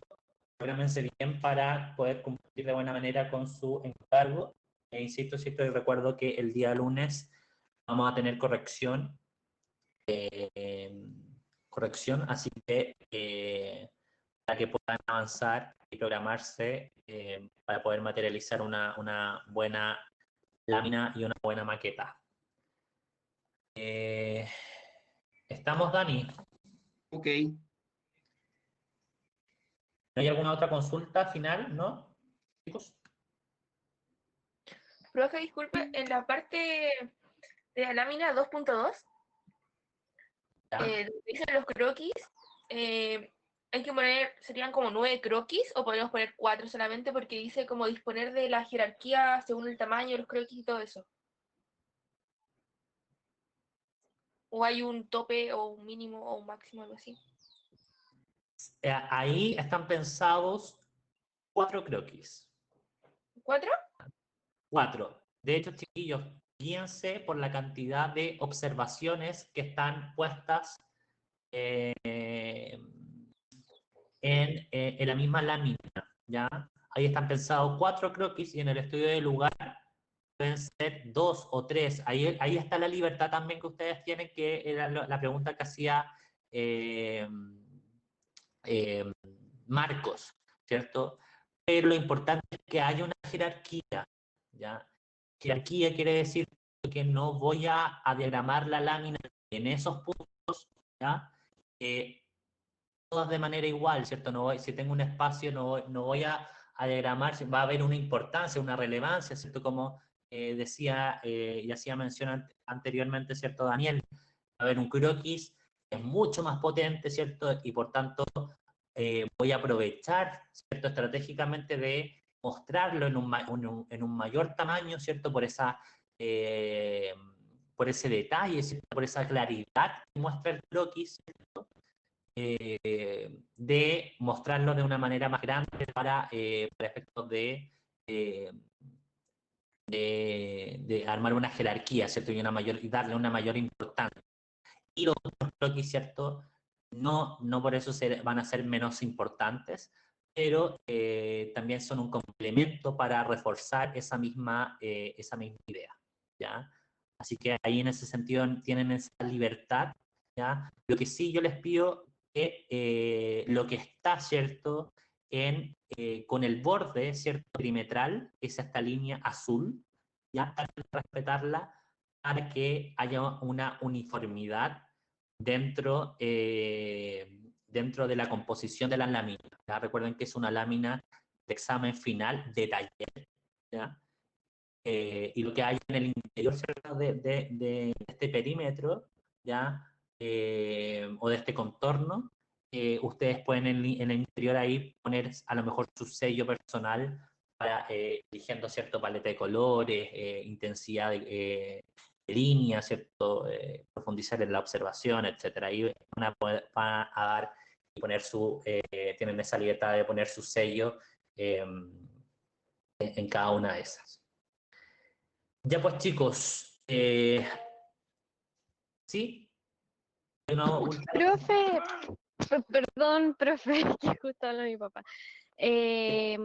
Prográmense bien para poder cumplir de buena manera con su encargo. E insisto, ¿cierto? Y recuerdo que el día lunes vamos a tener corrección. Así que para que puedan avanzar y programarse para poder materializar una buena lámina y una buena maqueta. ¿Estamos, Dani? Ok. ¿No hay alguna otra consulta final, no? Chicos. Profe, disculpe, en la parte de la lámina 2.2, donde dicen los croquis, hay que poner, serían como 9 croquis, o podemos poner 4 solamente, porque dice como disponer de la jerarquía según el tamaño de los croquis y todo eso. ¿O hay un tope o un mínimo o un máximo, algo así? Ahí están pensados 4 croquis. ¿4? 4. De hecho, chiquillos, guíense por la cantidad de observaciones que están puestas en la misma lámina, ¿ya? Ahí están pensados 4 croquis y en el estudio de lugar pueden ser 2 o 3. Ahí está la libertad también que ustedes tienen, que era la pregunta que hacía Marcos, ¿cierto? Pero lo importante es que haya una jerarquía, ¿ya? Jerarquía quiere decir que no voy a diagramar la lámina en esos puntos, ¿ya? Todas de manera igual, ¿cierto? No voy, si tengo un espacio, no voy a diagramar, va a haber una importancia, una relevancia, ¿cierto? Como decía y hacía mención anteriormente, ¿cierto, Daniel? Va a haber un croquis que es mucho más potente, ¿cierto? Y por tanto voy a aprovechar, ¿cierto? Estratégicamente de mostrarlo en un mayor tamaño, ¿cierto? Por ese detalle, ¿cierto? Por esa claridad que muestra el croquis, ¿cierto? De mostrarlo de una manera más grande para efectos de armar una jerarquía, ¿cierto? Y darle una mayor importancia. Y los otros croquis, ¿cierto? No por eso van a ser menos importantes, pero también son un complemento para reforzar esa misma idea, ¿ya? Así que ahí en ese sentido tienen esa libertad, ¿ya? Lo que sí yo les pido que lo que está, ¿cierto?, con el borde, ¿cierto?, perimetral, es esta línea azul, ¿ya? Para respetarla, para que haya una uniformidad dentro, dentro de la composición de las láminas, ¿ya? Recuerden que es una lámina de examen final de taller, ¿ya? Y lo que hay en el interior de este perímetro, ¿ya? O de este contorno, ustedes pueden en el interior ahí poner a lo mejor su sello personal para eligiendo cierto paleta de colores, intensidad de línea, cierto, profundizar en la observación, etcétera. Ahí van a dar y poner tienen esa libertad de poner su sello en cada una de esas. Ya pues chicos, ¿sí? Profe, perdón, profe, que justo habla mi papá. Eh,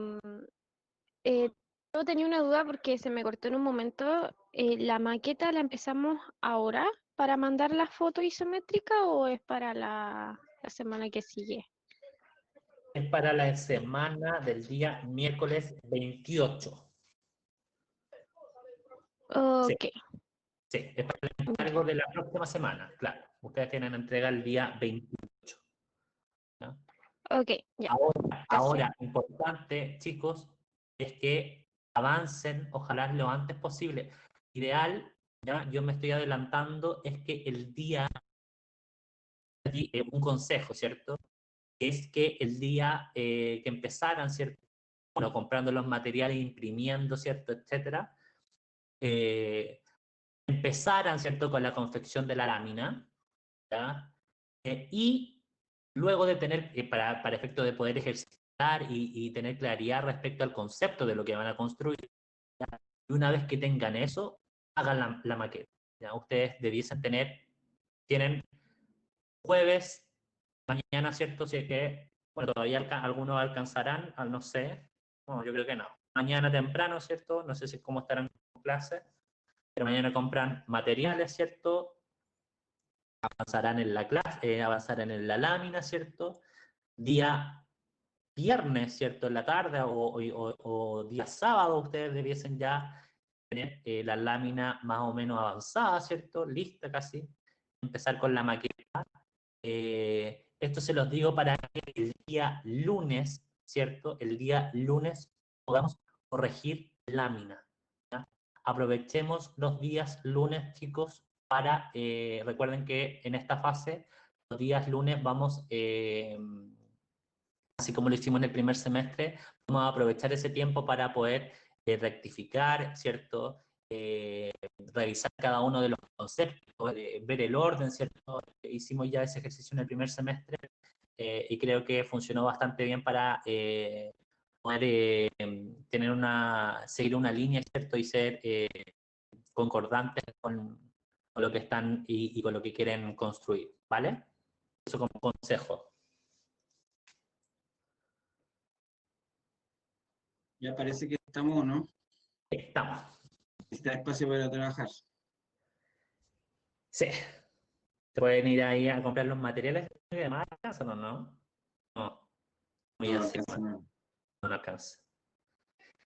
yo tenía una duda porque se me cortó en un momento. ¿La maqueta la empezamos ahora para mandar la foto isométrica o es para la semana que sigue? Es para la semana del día miércoles 28. Ok. Sí, es para el encargo de la próxima semana, claro. Ustedes tienen entrega el día 28. ¿Ya? Ok, ya. Ahora, importante, chicos, es que avancen, ojalá lo antes posible. Ideal, ya yo me estoy adelantando, es que el día, un consejo, ¿cierto? Es que el día que empezaran, ¿cierto? Bueno, comprando los materiales, imprimiendo, ¿cierto? Etcétera. Empezaran, ¿cierto? Con la confección de la lámina, ¿ya? Y luego de tener, para efecto de poder ejercitar y tener claridad respecto al concepto de lo que van a construir, ¿ya? Y una vez que tengan eso, hagan la maqueta, ¿ya? Ustedes debiesen tienen jueves, mañana, ¿cierto? Si es que, bueno, todavía algunos alcanzarán, no sé, bueno, yo creo que no. Mañana temprano, ¿cierto? No sé si cómo estarán en clase, pero mañana compran materiales, ¿cierto? Avanzarán en la clase, avanzarán en la lámina, ¿cierto? Día viernes, ¿cierto? En la tarde o día sábado ustedes debiesen ya tener la lámina más o menos avanzada, ¿cierto? Lista casi. Empezar con la maqueta. Esto se los digo para que el día lunes, ¿cierto? El día lunes podamos corregir lámina, ¿ya? Aprovechemos los días lunes, chicos, para, recuerden que en esta fase, los días lunes vamos, así como lo hicimos en el primer semestre, vamos a aprovechar ese tiempo para poder rectificar, ¿cierto? Revisar cada uno de los conceptos, ver el orden, ¿cierto? Hicimos ya ese ejercicio en el primer semestre y creo que funcionó bastante bien para poder seguir una línea, ¿cierto? Y ser concordantes con lo que están y con lo que quieren construir, ¿vale? Eso como consejo. Ya parece que estamos, ¿no? Estamos. Está espacio para trabajar. Sí. ¿Se pueden ir ahí a comprar los materiales y demás? ¿O no? No. Muy No, así, alcanza, bueno, no. no alcanza.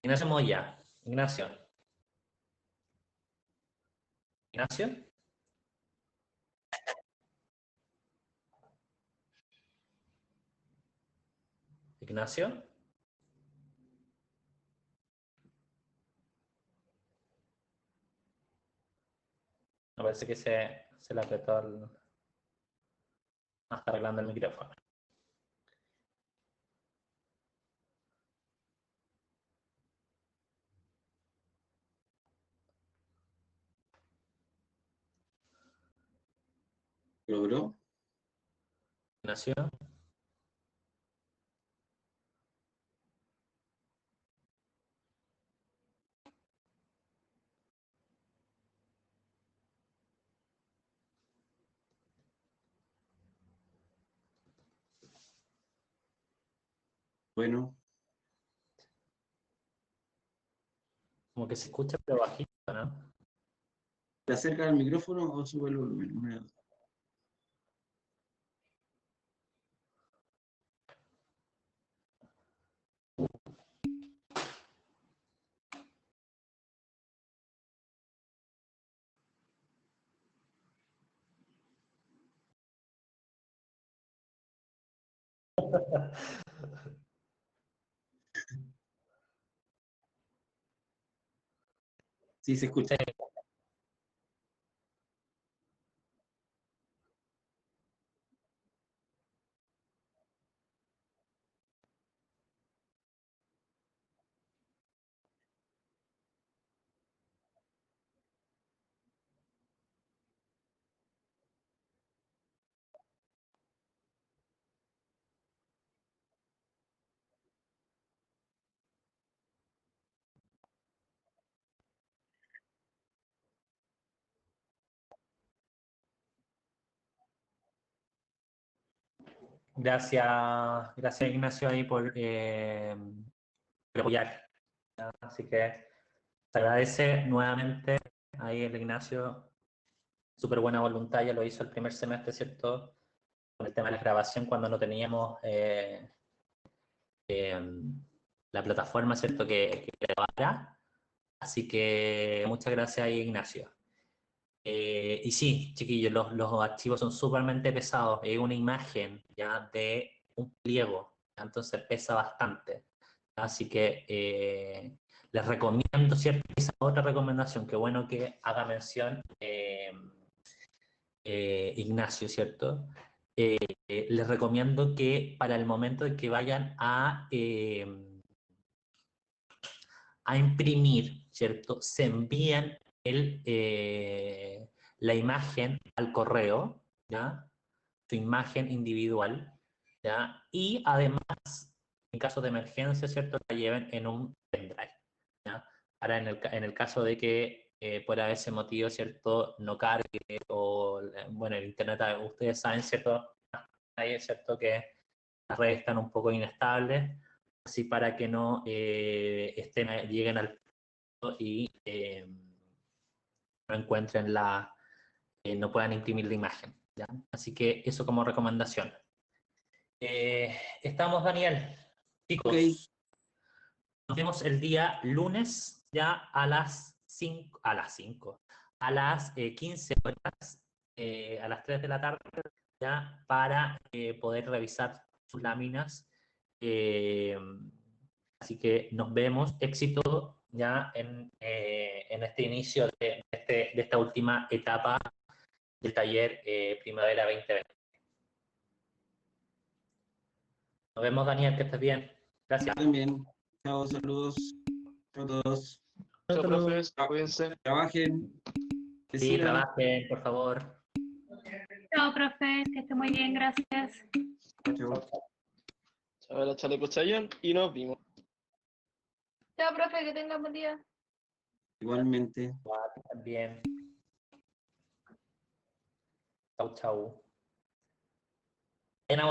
Ignacio Moya. Ignacio. Ignacio. Ignacio. Me parece que se le apretó el... Ah, está arreglando el micrófono. ¿Logró? Ignacio. Bueno, Como que se escucha pero bajito, ¿no? ¿Te acercas al micrófono o sube el volumen? Una de dos. Sí, se escucha. Gracias Ignacio ahí por apoyar. ¿Ya? Así que se agradece nuevamente ahí el Ignacio, súper buena voluntad, ya lo hizo el primer semestre, ¿cierto? Con el tema de la grabación cuando no teníamos la plataforma, ¿cierto? Que grabara. Así que muchas gracias ahí Ignacio. Y sí, chiquillos, los archivos son súpermente pesados. Es una imagen ya de un pliego, ¿ya? Entonces pesa bastante. Así que les recomiendo, ¿cierto? Esa otra recomendación, que bueno que haga mención Ignacio, ¿cierto? Les recomiendo que para el momento de que vayan a imprimir, ¿cierto? Se envían la imagen al correo, ¿ya? Su imagen individual, ¿ya? Y además, en caso de emergencia, ¿cierto? La lleven en un pendrive, ¿ya? Ahora, en el caso de que por ese motivo, ¿cierto? No cargue o, bueno, el internet, ustedes saben, ¿cierto? Ahí es cierto que las redes están un poco inestables, así para que no lleguen al punto y no encuentren no puedan imprimir la imagen, ¿ya? Así que eso como recomendación. Estamos, Daniel. Chicos, Ok. nos vemos el día lunes ya a las 5, a las 15 horas, a las 3 de la tarde, ya para poder revisar sus láminas. Así que nos vemos. Éxito ya en este inicio de esta última etapa del taller Primavera 2020. Nos vemos, Daniel, que estés bien. Gracias. También. Chao, saludos a todos. Chao, profes, cuídense. Trabajen. Que Sí, sigan. trabajen, por favor. Chao, profe, que esté muy bien, gracias. Chao. Chao, la chaleco Chayanne y nos vimos. Chao, profe, que tengan buen día. Igualmente. También. Chau, chau.